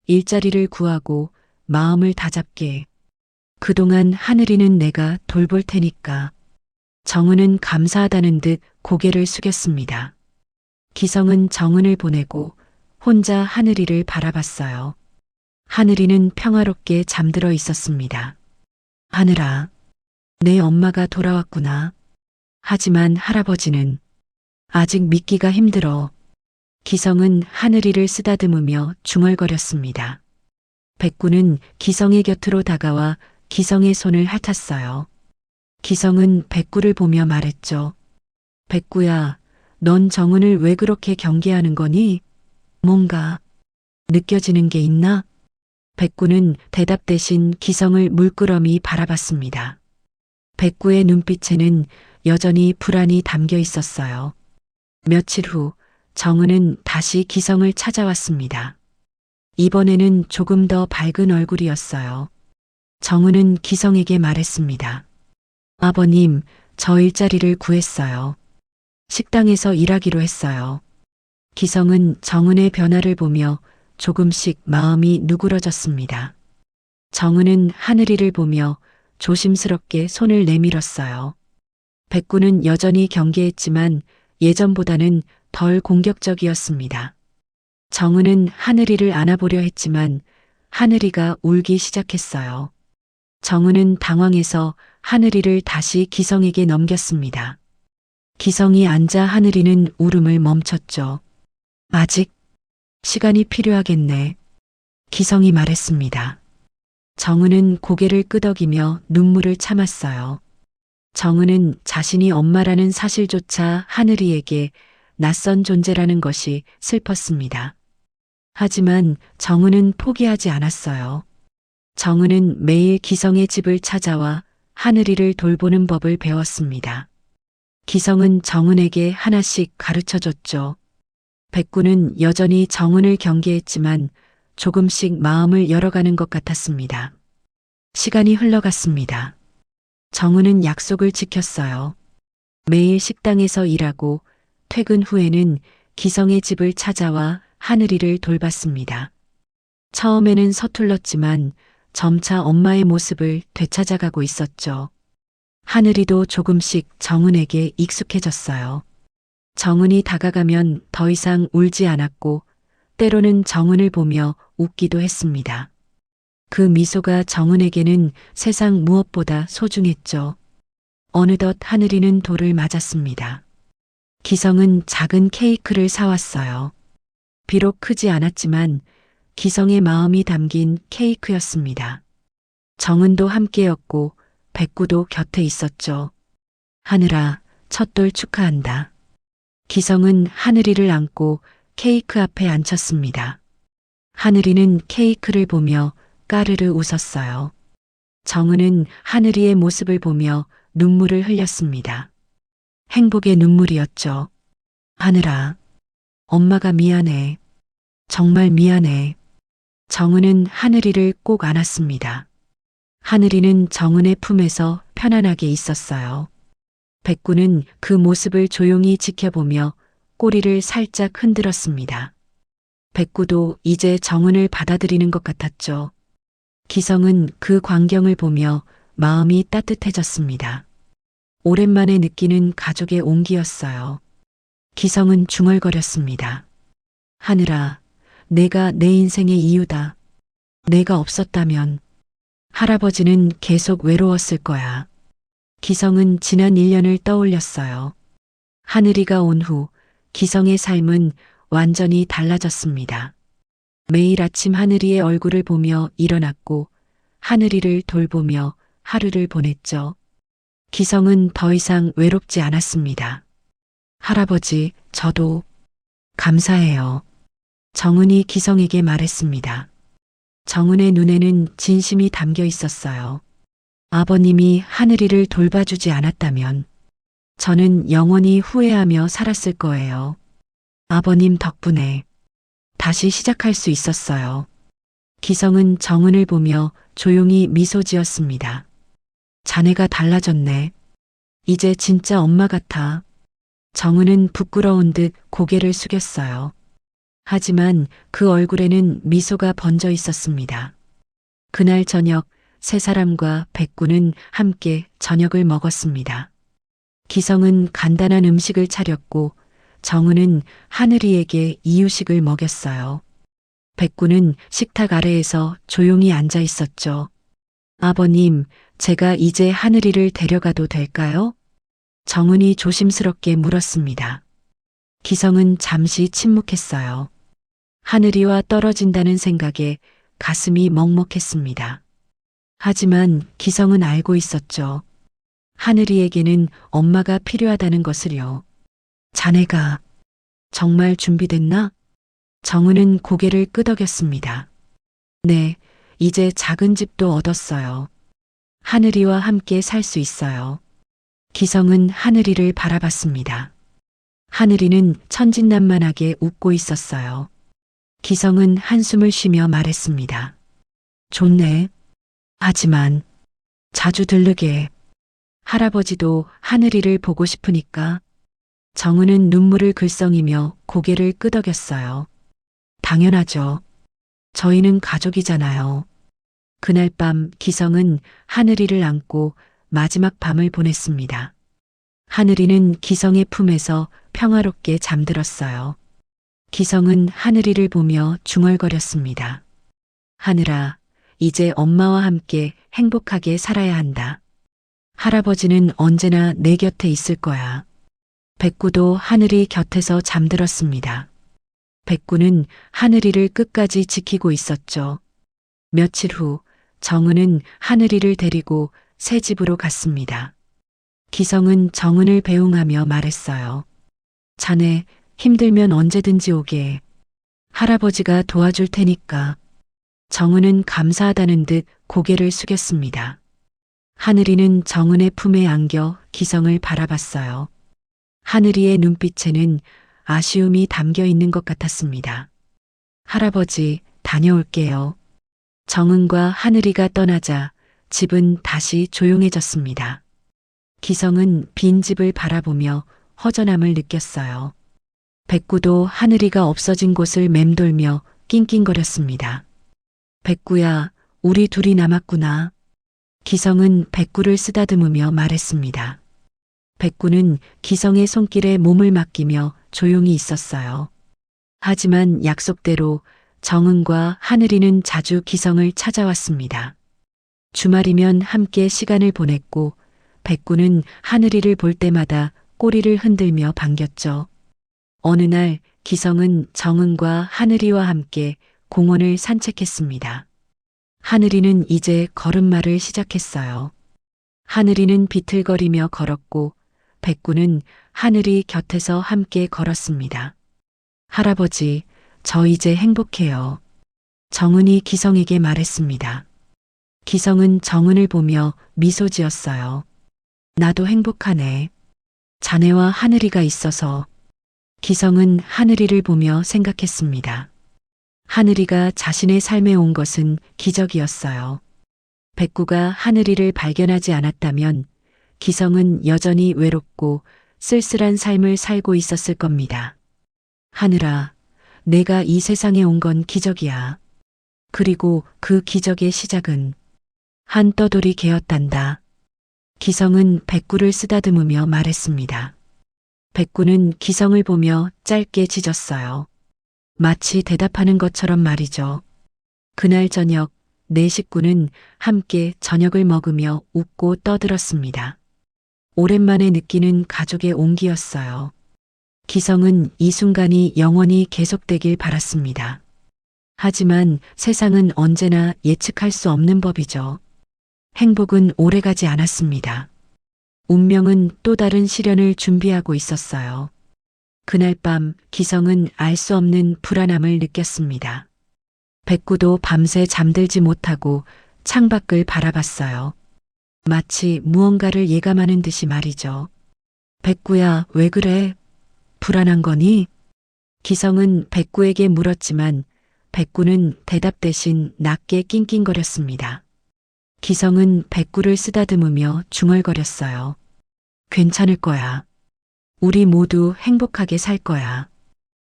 일자리를 구하고 마음을 다잡게. 그동안 하늘이는 내가 돌볼 테니까. 정은은 감사하다는 듯 고개를 숙였습니다. 기성은 정은을 보내고 혼자 하늘이를 바라봤어요. 하늘이는 평화롭게 잠들어 있었습니다. 하늘아, 내 엄마가 돌아왔구나. 하지만 할아버지는 아직 믿기가 힘들어. 기성은 하늘이를 쓰다듬으며 중얼거렸습니다. 백구는 기성의 곁으로 다가와 기성의 손을 핥았어요. 기성은 백구를 보며 말했죠. 백구야, 넌 정은을 왜 그렇게 경계하는 거니? 뭔가 느껴지는 게 있나? 백구는 대답 대신 기성을 물끄러미 바라봤습니다. 백구의 눈빛에는 여전히 불안이 담겨 있었어요. 며칠 후 정은은 다시 기성을 찾아왔습니다. 이번에는 조금 더 밝은 얼굴이었어요. 정은은 기성에게 말했습니다. 아버님, 저 일자리를 구했어요. 식당에서 일하기로 했어요. 기성은 정은의 변화를 보며 조금씩 마음이 누그러졌습니다. 정은은 하늘이를 보며 조심스럽게 손을 내밀었어요. 백구는 여전히 경계했지만 예전보다는 덜 공격적이었습니다. 정은은 하늘이를 안아보려 했지만 하늘이가 울기 시작했어요. 정은은 당황해서 하늘이를 다시 기성에게 넘겼습니다. 기성이 앉아 하늘이는 울음을 멈췄죠. 아직 시간이 필요하겠네. 기성이 말했습니다. 정은은 고개를 끄덕이며 눈물을 참았어요. 정은은 자신이 엄마라는 사실조차 하늘이에게 낯선 존재라는 것이 슬펐습니다. 하지만 정은은 포기하지 않았어요. 정은은 매일 기성의 집을 찾아와 하늘이를 돌보는 법을 배웠습니다. 기성은 정은에게 하나씩 가르쳐 줬죠. 백구는 여전히 정은을 경계했지만 조금씩 마음을 열어가는 것 같았습니다. 시간이 흘러갔습니다. 정은은 약속을 지켰어요. 매일 식당에서 일하고 퇴근 후에는 기성의 집을 찾아와 하늘이를 돌봤습니다. 처음에는 서툴렀지만 점차 엄마의 모습을 되찾아가고 있었죠. 하늘이도 조금씩 정은에게 익숙해졌어요. 정은이 다가가면 더 이상 울지 않았고 때로는 정은을 보며 웃기도 했습니다. 그 미소가 정은에게는 세상 무엇보다 소중했죠. 어느덧 하늘이는 돌을 맞았습니다. 기성은 작은 케이크를 사왔어요. 비록 크지 않았지만 기성의 마음이 담긴 케이크였습니다. 정은도 함께였고 백구도 곁에 있었죠. 하늘아, 첫돌 축하한다. 기성은 하늘이를 안고 케이크 앞에 앉혔습니다. 하늘이는 케이크를 보며 까르르 웃었어요. 정은은 하늘이의 모습을 보며 눈물을 흘렸습니다. 행복의 눈물이었죠. 하늘아, 엄마가 미안해. 정말 미안해. 정은은 하늘이를 꼭 안았습니다. 하늘이는 정은의 품에서 편안하게 있었어요. 백구는 그 모습을 조용히 지켜보며 꼬리를 살짝 흔들었습니다. 백구도 이제 정은을 받아들이는 것 같았죠. 기성은 그 광경을 보며 마음이 따뜻해졌습니다. 오랜만에 느끼는 가족의 온기였어요. 기성은 중얼거렸습니다. 하늘아, 내가 내 인생의 이유다. 내가 없었다면 할아버지는 계속 외로웠을 거야. 기성은 지난 1년을 떠올렸어요. 하늘이가 온 후 기성의 삶은 완전히 달라졌습니다. 매일 아침 하늘이의 얼굴을 보며 일어났고 하늘이를 돌보며 하루를 보냈죠. 기성은 더 이상 외롭지 않았습니다. 할아버지, 저도 감사해요. 정은이 기성에게 말했습니다. 정은의 눈에는 진심이 담겨 있었어요. 아버님이 하늘이를 돌봐주지 않았다면 저는 영원히 후회하며 살았을 거예요. 아버님 덕분에 다시 시작할 수 있었어요. 기성은 정은을 보며 조용히 미소 지었습니다. 자네가 달라졌네. 이제 진짜 엄마 같아. 정은은 부끄러운 듯 고개를 숙였어요. 하지만 그 얼굴에는 미소가 번져 있었습니다. 그날 저녁 세 사람과 백구는 함께 저녁을 먹었습니다. 기성은 간단한 음식을 차렸고 정은은 하늘이에게 이유식을 먹였어요. 백구는 식탁 아래에서 조용히 앉아 있었죠. 아버님, 제가 이제 하늘이를 데려가도 될까요? 정은이 조심스럽게 물었습니다. 기성은 잠시 침묵했어요. 하늘이와 떨어진다는 생각에 가슴이 먹먹했습니다. 하지만 기성은 알고 있었죠. 하늘이에게는 엄마가 필요하다는 것을요. 자네가 정말 준비됐나? 정은은 고개를 끄덕였습니다. 네, 이제 작은 집도 얻었어요. 하늘이와 함께 살 수 있어요. 기성은 하늘이를 바라봤습니다. 하늘이는 천진난만하게 웃고 있었어요. 기성은 한숨을 쉬며 말했습니다. 좋네. 하지만 자주 들르게. 할아버지도 하늘이를 보고 싶으니까. 정은은 눈물을 글썽이며 고개를 끄덕였어요. 당연하죠. 저희는 가족이잖아요. 그날 밤 기성은 하늘이를 안고 마지막 밤을 보냈습니다. 하늘이는 기성의 품에서 평화롭게 잠들었어요. 기성은 하늘이를 보며 중얼거렸습니다. 하늘아, 이제 엄마와 함께 행복하게 살아야 한다. 할아버지는 언제나 내 곁에 있을 거야. 백구도 하늘이 곁에서 잠들었습니다. 백구는 하늘이를 끝까지 지키고 있었죠. 며칠 후 정은은 하늘이를 데리고 새 집으로 갔습니다. 기성은 정은을 배웅하며 말했어요. 자네 힘들면 언제든지 오게. 할아버지가 도와줄 테니까. 정은은 감사하다는 듯 고개를 숙였습니다. 하늘이는 정은의 품에 안겨 기성을 바라봤어요. 하늘이의 눈빛에는 아쉬움이 담겨 있는 것 같았습니다. 할아버지, 다녀올게요. 정은과 하늘이가 떠나자 집은 다시 조용해졌습니다. 기성은 빈 집을 바라보며 허전함을 느꼈어요. 백구도 하늘이가 없어진 곳을 맴돌며 낑낑거렸습니다. 백구야, 우리 둘이 남았구나. 기성은 백구를 쓰다듬으며 말했습니다. 백구는 기성의 손길에 몸을 맡기며 조용히 있었어요. 하지만 약속대로 정은과 하늘이는 자주 기성을 찾아왔습니다. 주말이면 함께 시간을 보냈고 백구는 하늘이를 볼 때마다 꼬리를 흔들며 반겼죠. 어느 날 기성은 정은과 하늘이와 함께 공원을 산책했습니다. 하늘이는 이제 걸음마를 시작했어요. 하늘이는 비틀거리며 걸었고 백구는 하늘이 곁에서 함께 걸었습니다. 할아버지, 저 이제 행복해요. 정은이 기성에게 말했습니다. 기성은 정은을 보며 미소 지었어요. 나도 행복하네. 자네와 하늘이가 있어서. 기성은 하늘이를 보며 생각했습니다. 하늘이가 자신의 삶에 온 것은 기적이었어요. 백구가 하늘이를 발견하지 않았다면 기성은 여전히 외롭고 쓸쓸한 삶을 살고 있었을 겁니다. 하늘아, 내가 이 세상에 온 건 기적이야. 그리고 그 기적의 시작은 한 떠돌이 개였단다. 기성은 백구를 쓰다듬으며 말했습니다. 백구는 기성을 보며 짧게 짖었어요. 마치 대답하는 것처럼 말이죠. 그날 저녁 네 식구는 함께 저녁을 먹으며 웃고 떠들었습니다. 오랜만에 느끼는 가족의 온기였어요. 기성은 이 순간이 영원히 계속되길 바랐습니다. 하지만 세상은 언제나 예측할 수 없는 법이죠. 행복은 오래가지 않았습니다. 운명은 또 다른 시련을 준비하고 있었어요. 그날 밤 기성은 알 수 없는 불안함을 느꼈습니다. 백구도 밤새 잠들지 못하고 창밖을 바라봤어요. 마치 무언가를 예감하는 듯이 말이죠. 백구야, 왜 그래? 불안한 거니? 기성은 백구에게 물었지만 백구는 대답 대신 낮게 낑낑거렸습니다. 기성은 백구를 쓰다듬으며 중얼거렸어요. 괜찮을 거야. 우리 모두 행복하게 살 거야.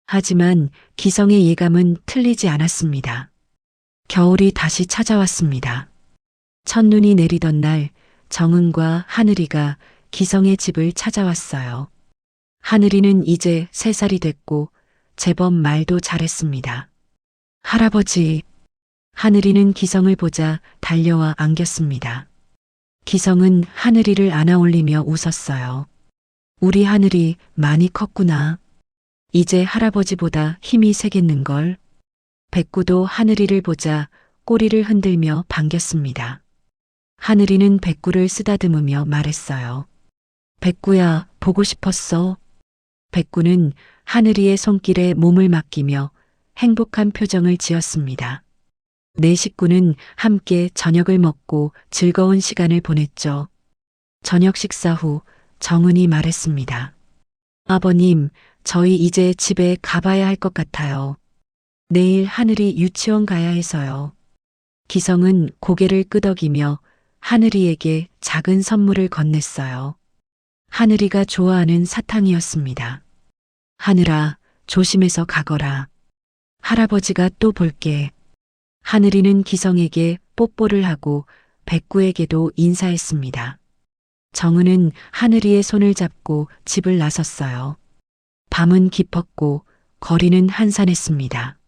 하지만 기성의 예감은 틀리지 않았습니다. 겨울이 다시 찾아왔습니다. 첫눈이 내리던 날 정은과 하늘이가 기성의 집을 찾아왔어요. 하늘이는 이제 3살이 됐고 제법 말도 잘했습니다. 할아버지, 하늘이는 기성을 보자 달려와 안겼습니다. 기성은 하늘이를 안아올리며 웃었어요. 우리 하늘이 많이 컸구나. 이제 할아버지보다 힘이 세겠는걸. 백구도 하늘이를 보자 꼬리를 흔들며 반겼습니다. 하늘이는 백구를 쓰다듬으며 말했어요. 백구야, 보고 싶었어. 백구는 하늘이의 손길에 몸을 맡기며 행복한 표정을 지었습니다. 네 식구는 함께 저녁을 먹고 즐거운 시간을 보냈죠. 저녁 식사 후 정은이 말했습니다. 아버님, 저희 이제 집에 가봐야 할 것 같아요. 내일 하늘이 유치원 가야 해서요. 기성은 고개를 끄덕이며 하늘이에게 작은 선물을 건넸어요. 하늘이가 좋아하는 사탕이었습니다. 하늘아, 조심해서 가거라. 할아버지가 또 볼게. 하늘이는 기성에게 뽀뽀를 하고 백구에게도 인사했습니다. 정은은 하늘이의 손을 잡고 집을 나섰어요. 밤은 깊었고 거리는 한산했습니다.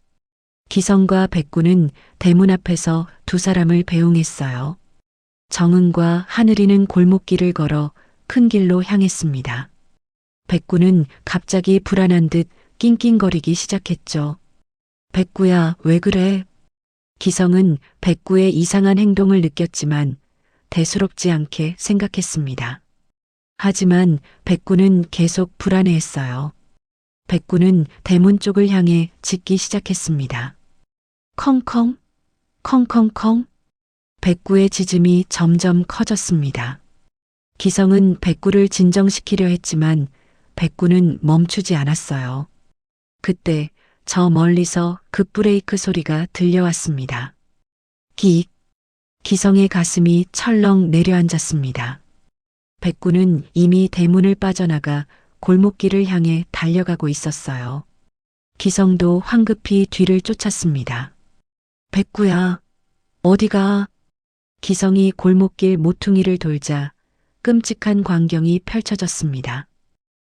기성과 백구는 대문 앞에서 두 사람을 배웅했어요. 정은과 하늘이는 골목길을 걸어 큰 길로 향했습니다. 백구는 갑자기 불안한 듯 낑낑거리기 시작했죠. 백구야, 왜 그래? 기성은 백구의 이상한 행동을 느꼈지만 대수롭지 않게 생각했습니다. 하지만 백구는 계속 불안해했어요. 백구는 대문 쪽을 향해 짖기 시작했습니다. 컹컹, 컹컹컹. 백구의 짖음이 점점 커졌습니다. 기성은 백구를 진정시키려 했지만 백구는 멈추지 않았어요. 그때 저 멀리서 급브레이크 소리가 들려왔습니다. 기, 기성의 가슴이 철렁 내려앉았습니다. 백구는 이미 대문을 빠져나가 골목길을 향해 달려가고 있었어요. 기성도 황급히 뒤를 쫓았습니다. 백구야, 어디가? 기성이 골목길 모퉁이를 돌자 끔찍한 광경이 펼쳐졌습니다.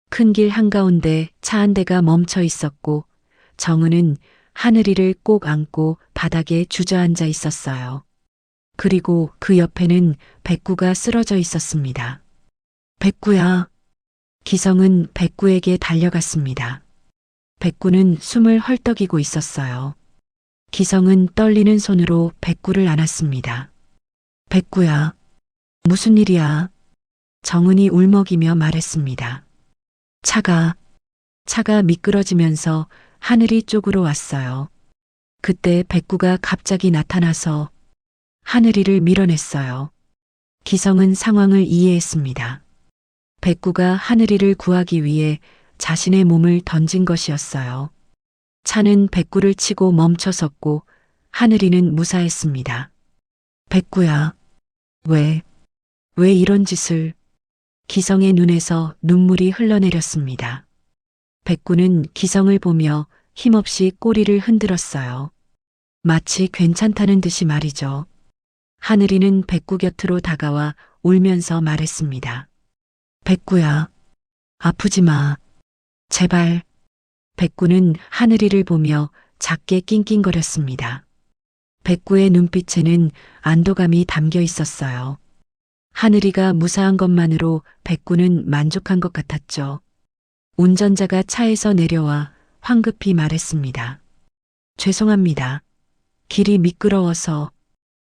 큰 길 한가운데 차 한 대가 멈춰 있었고 정은은 하늘이를 꼭 안고 바닥에 주저앉아 있었어요. 그리고 그 옆에는 백구가 쓰러져 있었습니다. 백구야. 기성은 백구에게 달려갔습니다. 백구는 숨을 헐떡이고 있었어요. 기성은 떨리는 손으로 백구를 안았습니다. 백구야. 무슨 일이야? 정은이 울먹이며 말했습니다. 차가 미끄러지면서 하늘이 쪽으로 왔어요. 그때 백구가 갑자기 나타나서 하늘이를 밀어냈어요. 기성은 상황을 이해했습니다. 백구가 하늘이를 구하기 위해 자신의 몸을 던진 것이었어요. 차는 백구를 치고 멈춰섰고 하늘이는 무사했습니다. 백구야, 왜 이런 짓을? 기성의 눈에서 눈물이 흘러내렸습니다. 백구는 기성을 보며 힘없이 꼬리를 흔들었어요. 마치 괜찮다는 듯이 말이죠. 하늘이는 백구 곁으로 다가와 울면서 말했습니다. 백구야, 아프지 마. 제발. 백구는 하늘이를 보며 작게 낑낑거렸습니다. 백구의 눈빛에는 안도감이 담겨 있었어요. 하늘이가 무사한 것만으로 백구는 만족한 것 같았죠. 운전자가 차에서 내려와 황급히 말했습니다. 죄송합니다. 길이 미끄러워서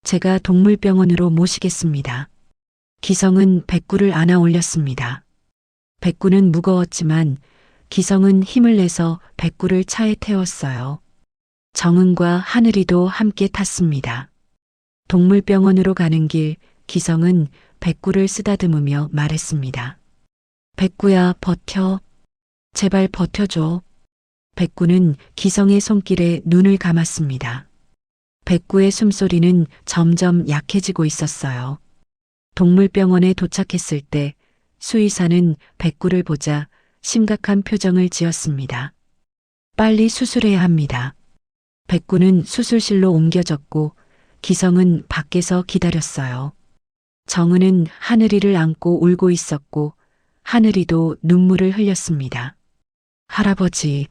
제가 동물병원으로 모시겠습니다. 기성은 백구를 안아 올렸습니다. 백구는 무거웠지만 기성은 힘을 내서 백구를 차에 태웠어요. 정은과 하늘이도 함께 탔습니다. 동물병원으로 가는 길 기성은 백구를 쓰다듬으며 말했습니다. 백구야, 버텨. 제발 버텨줘. 백구는 기성의 손길에 눈을 감았습니다. 백구의 숨소리는 점점 약해지고 있었어요. 동물병원에 도착했을 때 수의사는 백구를 보자 심각한 표정을 지었습니다. 빨리 수술해야 합니다. 백구는 수술실로 옮겨졌고 기성은 밖에서 기다렸어요. 정은은 하늘이를 안고 울고 있었고 하늘이도 눈물을 흘렸습니다. 할아버지,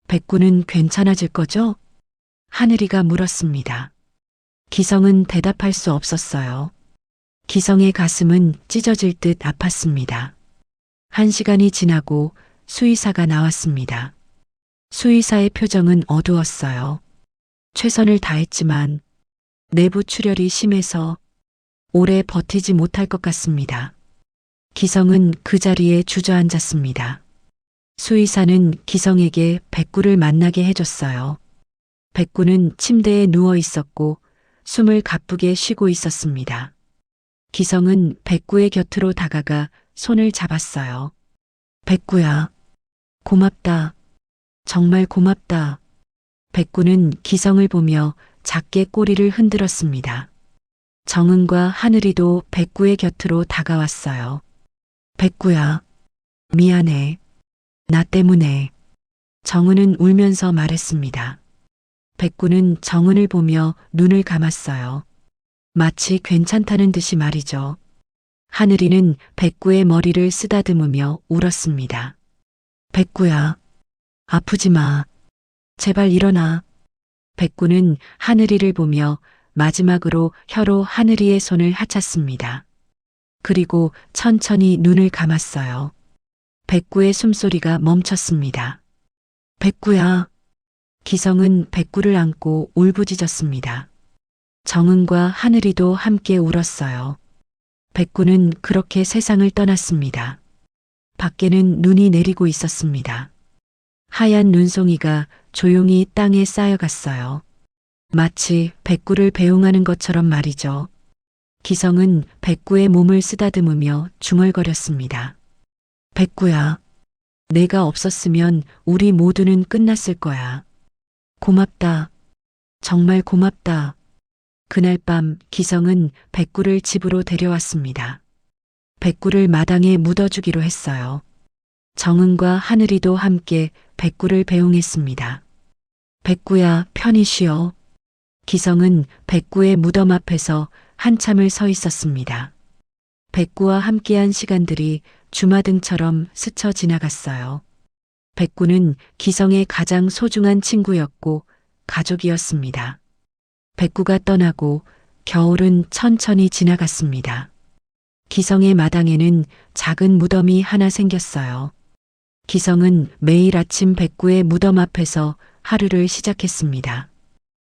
백구는 괜찮아질 거죠? 하늘이가 물었습니다. 기성은 대답할 수 없었어요. 기성의 가슴은 찢어질 듯 아팠습니다. 1시간이 지나고 수의사가 나왔습니다. 수의사의 표정은 어두웠어요. 최선을 다했지만 내부 출혈이 심해서 오래 버티지 못할 것 같습니다. 기성은 그 자리에 주저앉았습니다. 수의사는 기성에게 백구를 만나게 해줬어요. 백구는 침대에 누워 있었고 숨을 가쁘게 쉬고 있었습니다. 기성은 백구의 곁으로 다가가 손을 잡았어요. 백구야, 고맙다. 정말 고맙다. 백구는 기성을 보며 작게 꼬리를 흔들었습니다. 정은과 하늘이도 백구의 곁으로 다가왔어요. 백구야, 미안해. 나 때문에. 정은은 울면서 말했습니다. 백구는 정은을 보며 눈을 감았어요. 마치 괜찮다는 듯이 말이죠. 하늘이는 백구의 머리를 쓰다듬으며 울었습니다. 백구야, 아프지 마. 제발 일어나. 백구는 하늘이를 보며 마지막으로 혀로 하늘이의 손을 하찼습니다. 그리고 천천히 눈을 감았어요. 백구의 숨소리가 멈췄습니다. 백구야. 기성은 백구를 안고 울부짖었습니다. 정은과 하늘이도 함께 울었어요. 백구는 그렇게 세상을 떠났습니다. 밖에는 눈이 내리고 있었습니다. 하얀 눈송이가 조용히 땅에 쌓여갔어요. 마치 백구를 배웅하는 것처럼 말이죠. 기성은 백구의 몸을 쓰다듬으며 중얼거렸습니다. 백구야, 내가 없었으면 우리 모두는 끝났을 거야. 고맙다. 정말 고맙다. 그날 밤 기성은 백구를 집으로 데려왔습니다. 백구를 마당에 묻어주기로 했어요. 정은과 하늘이도 함께 백구를 배웅했습니다. 백구야, 편히 쉬어. 기성은 백구의 무덤 앞에서 한참을 서 있었습니다. 백구와 함께한 시간들이 주마등처럼 스쳐 지나갔어요. 백구는 기성의 가장 소중한 친구였고 가족이었습니다. 백구가 떠나고 겨울은 천천히 지나갔습니다. 기성의 마당에는 작은 무덤이 하나 생겼어요. 기성은 매일 아침 백구의 무덤 앞에서 하루를 시작했습니다.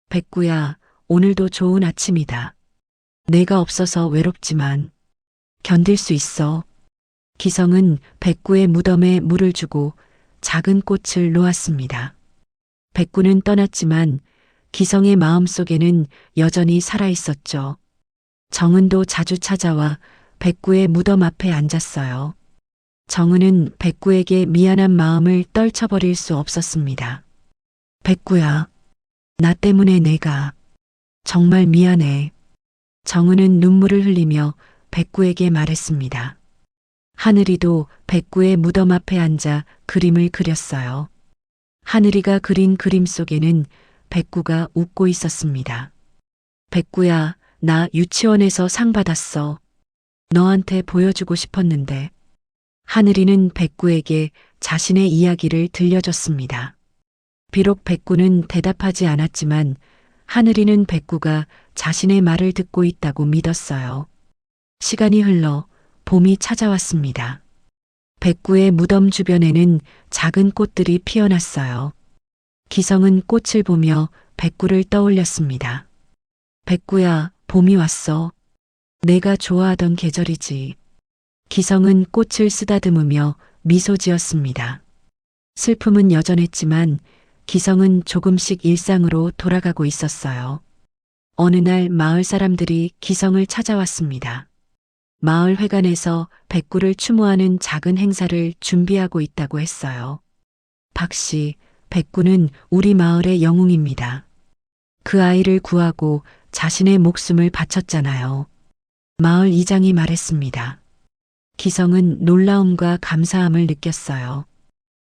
백구야, 오늘도 좋은 아침이다. 내가 없어서 외롭지만 견딜 수 있어. 기성은 백구의 무덤에 물을 주고 작은 꽃을 놓았습니다. 백구는 떠났지만 기성의 마음속에는 여전히 살아 있었죠. 정은도 자주 찾아와 백구의 무덤 앞에 앉았어요. 정은은 백구에게 미안한 마음을 떨쳐버릴 수 없었습니다. 백구야, 나 때문에 내가 정말 미안해. 정은은 눈물을 흘리며 백구에게 말했습니다. 하늘이도 백구의 무덤 앞에 앉아 그림을 그렸어요. 하늘이가 그린 그림 속에는 백구가 웃고 있었습니다. 백구야, 나 유치원에서 상 받았어. 너한테 보여주고 싶었는데. 하늘이는 백구에게 자신의 이야기를 들려줬습니다. 비록 백구는 대답하지 않았지만 하늘이는 백구가 자신의 말을 듣고 있다고 믿었어요. 시간이 흘러 봄이 찾아왔습니다. 백구의 무덤 주변에는 작은 꽃들이 피어났어요. 기성은 꽃을 보며 백구를 떠올렸습니다. 백구야, 봄이 왔어. 내가 좋아하던 계절이지. 기성은 꽃을 쓰다듬으며 미소 지었습니다. 슬픔은 여전했지만 기성은 조금씩 일상으로 돌아가고 있었어요. 어느 날 마을 사람들이 기성을 찾아왔습니다. 마을 회관에서 백구를 추모하는 작은 행사를 준비하고 있다고 했어요. 박씨, 백구는 우리 마을의 영웅입니다. 그 아이를 구하고 자신의 목숨을 바쳤잖아요. 마을 이장이 말했습니다. 기성은 놀라움과 감사함을 느꼈어요.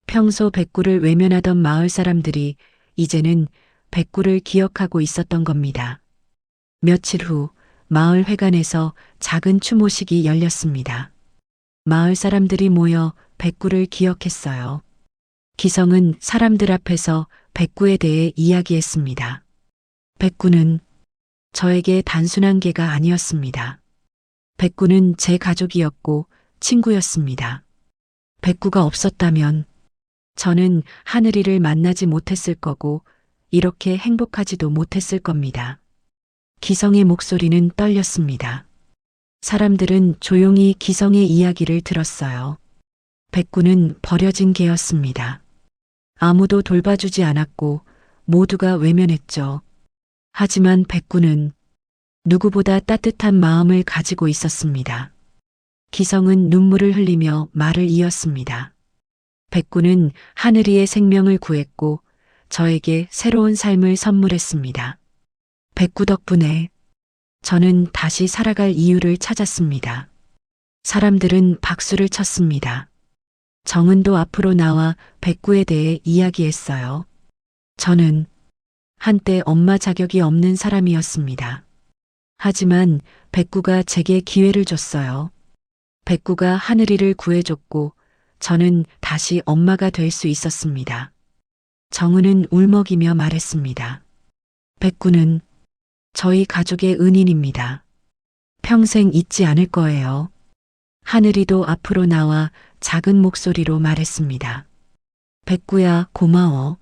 평소 백구를 외면하던 마을 사람들이 이제는 백구를 기억하고 있었던 겁니다. 며칠 후 마을 회관에서 작은 추모식이 열렸습니다. 마을 사람들이 모여 백구를 기억했어요. 기성은 사람들 앞에서 백구에 대해 이야기했습니다. 백구는 저에게 단순한 개가 아니었습니다. 백구는 제 가족이었고 친구였습니다. 백구가 없었다면 저는 하늘이를 만나지 못했을 거고 이렇게 행복하지도 못했을 겁니다. 기성의 목소리는 떨렸습니다. 사람들은 조용히 기성의 이야기를 들었어요. 백구는 버려진 개였습니다. 아무도 돌봐주지 않았고 모두가 외면했죠. 하지만 백구는 누구보다 따뜻한 마음을 가지고 있었습니다. 기성은 눈물을 흘리며 말을 이었습니다. 백구는 하늘이의 생명을 구했고 저에게 새로운 삶을 선물했습니다. 백구 덕분에 저는 다시 살아갈 이유를 찾았습니다. 사람들은 박수를 쳤습니다. 정은도 앞으로 나와 백구에 대해 이야기했어요. 저는 한때 엄마 자격이 없는 사람이었습니다. 하지만 백구가 제게 기회를 줬어요. 백구가 하늘이를 구해줬고 저는 다시 엄마가 될 수 있었습니다. 정은은 울먹이며 말했습니다. 백구는 저희 가족의 은인입니다. 평생 잊지 않을 거예요. 하늘이도 앞으로 나와 작은 목소리로 말했습니다. 백구야, 고마워.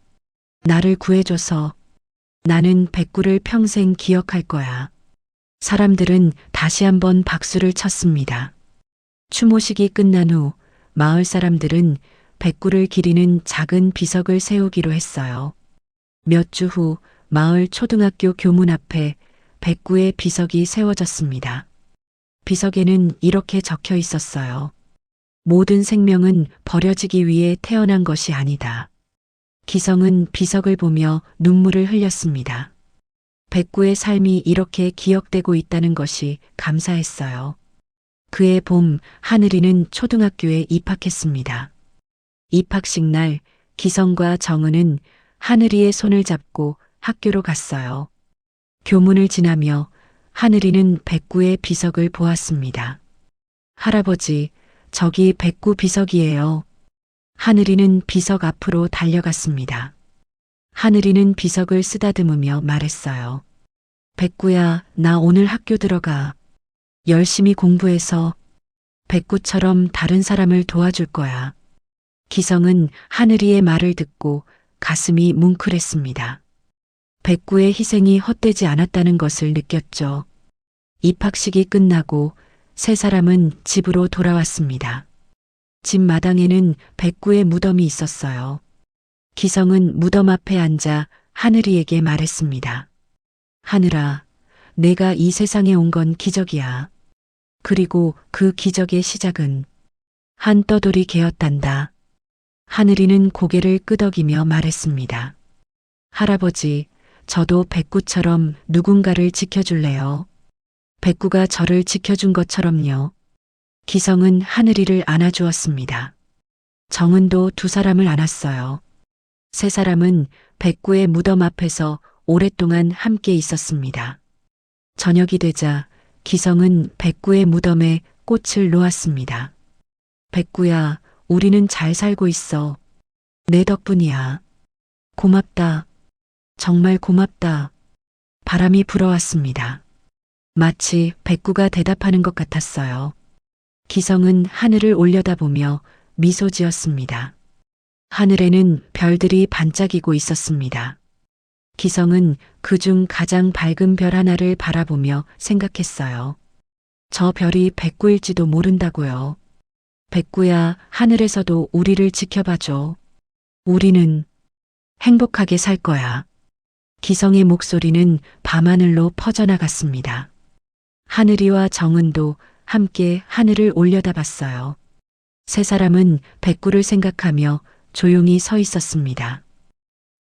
나를 구해줘서 나는 백구를 평생 기억할 거야. 사람들은 다시 한번 박수를 쳤습니다. 추모식이 끝난 후 마을 사람들은 백구를 기리는 작은 비석을 세우기로 했어요. 몇 주 후 마을 초등학교 교문 앞에 백구의 비석이 세워졌습니다. 비석에는 이렇게 적혀 있었어요. 모든 생명은 버려지기 위해 태어난 것이 아니다. 기성은 비석을 보며 눈물을 흘렸습니다. 백구의 삶이 이렇게 기억되고 있다는 것이 감사했어요. 그해 봄 하늘이는 초등학교에 입학했습니다. 입학식 날 기성과 정은은 하늘이의 손을 잡고 학교로 갔어요. 교문을 지나며 하늘이는 백구의 비석을 보았습니다. 할아버지, 저기 백구 비석이에요. 하늘이는 비석 앞으로 달려갔습니다. 하늘이는 비석을 쓰다듬으며 말했어요. 백구야, 나 오늘 학교 들어가. 열심히 공부해서 백구처럼 다른 사람을 도와줄 거야. 기성은 하늘이의 말을 듣고 가슴이 뭉클했습니다. 백구의 희생이 헛되지 않았다는 것을 느꼈죠. 입학식이 끝나고 세 사람은 집으로 돌아왔습니다. 집 마당에는 백구의 무덤이 있었어요. 기성은 무덤 앞에 앉아 하늘이에게 말했습니다. 하늘아, 내가 이 세상에 온 건 기적이야. 그리고 그 기적의 시작은 한 떠돌이 개였단다. 하늘이는 고개를 끄덕이며 말했습니다. 할아버지, 저도 백구처럼 누군가를 지켜줄래요. 백구가 저를 지켜준 것처럼요. 기성은 하늘이를 안아주었습니다. 정은도 두 사람을 안았어요. 세 사람은 백구의 무덤 앞에서 오랫동안 함께 있었습니다. 저녁이 되자 기성은 백구의 무덤에 꽃을 놓았습니다. 백구야, 우리는 잘 살고 있어. 내 덕분이야. 고맙다. 정말 고맙다. 바람이 불어왔습니다. 마치 백구가 대답하는 것 같았어요. 기성은 하늘을 올려다보며 미소 지었습니다. 하늘에는 별들이 반짝이고 있었습니다. 기성은 그중 가장 밝은 별 하나를 바라보며 생각했어요. 저 별이 백구일지도 모른다고요. 백구야, 하늘에서도 우리를 지켜봐줘. 우리는 행복하게 살 거야. 기성의 목소리는 밤하늘로 퍼져나갔습니다. 하늘이와 정은도 함께 하늘을 올려다봤어요. 세 사람은 백구를 생각하며 조용히 서 있었습니다.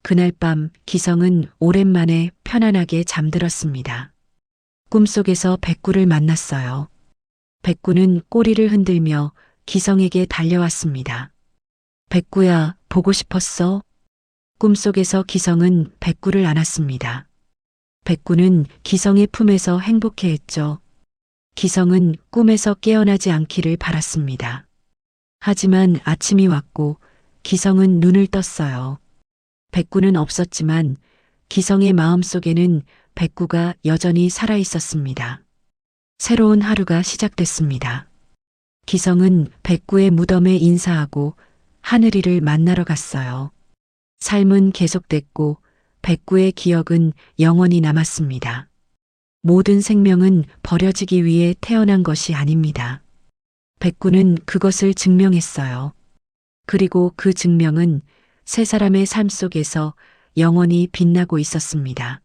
그날 밤 기성은 오랜만에 편안하게 잠들었습니다. 꿈속에서 백구를 만났어요. 백구는 꼬리를 흔들며 기성에게 달려왔습니다. 백구야, 보고 싶었어? 꿈속에서 기성은 백구를 안았습니다. 백구는 기성의 품에서 행복해했죠. 기성은 꿈에서 깨어나지 않기를 바랐습니다. 하지만 아침이 왔고 기성은 눈을 떴어요. 백구는 없었지만 기성의 마음속에는 백구가 여전히 살아 있었습니다. 새로운 하루가 시작됐습니다. 기성은 백구의 무덤에 인사하고 하늘이를 만나러 갔어요. 삶은 계속됐고 백구의 기억은 영원히 남았습니다. 모든 생명은 버려지기 위해 태어난 것이 아닙니다. 백구는 그것을 증명했어요. 그리고 그 증명은 세 사람의 삶 속에서 영원히 빛나고 있었습니다.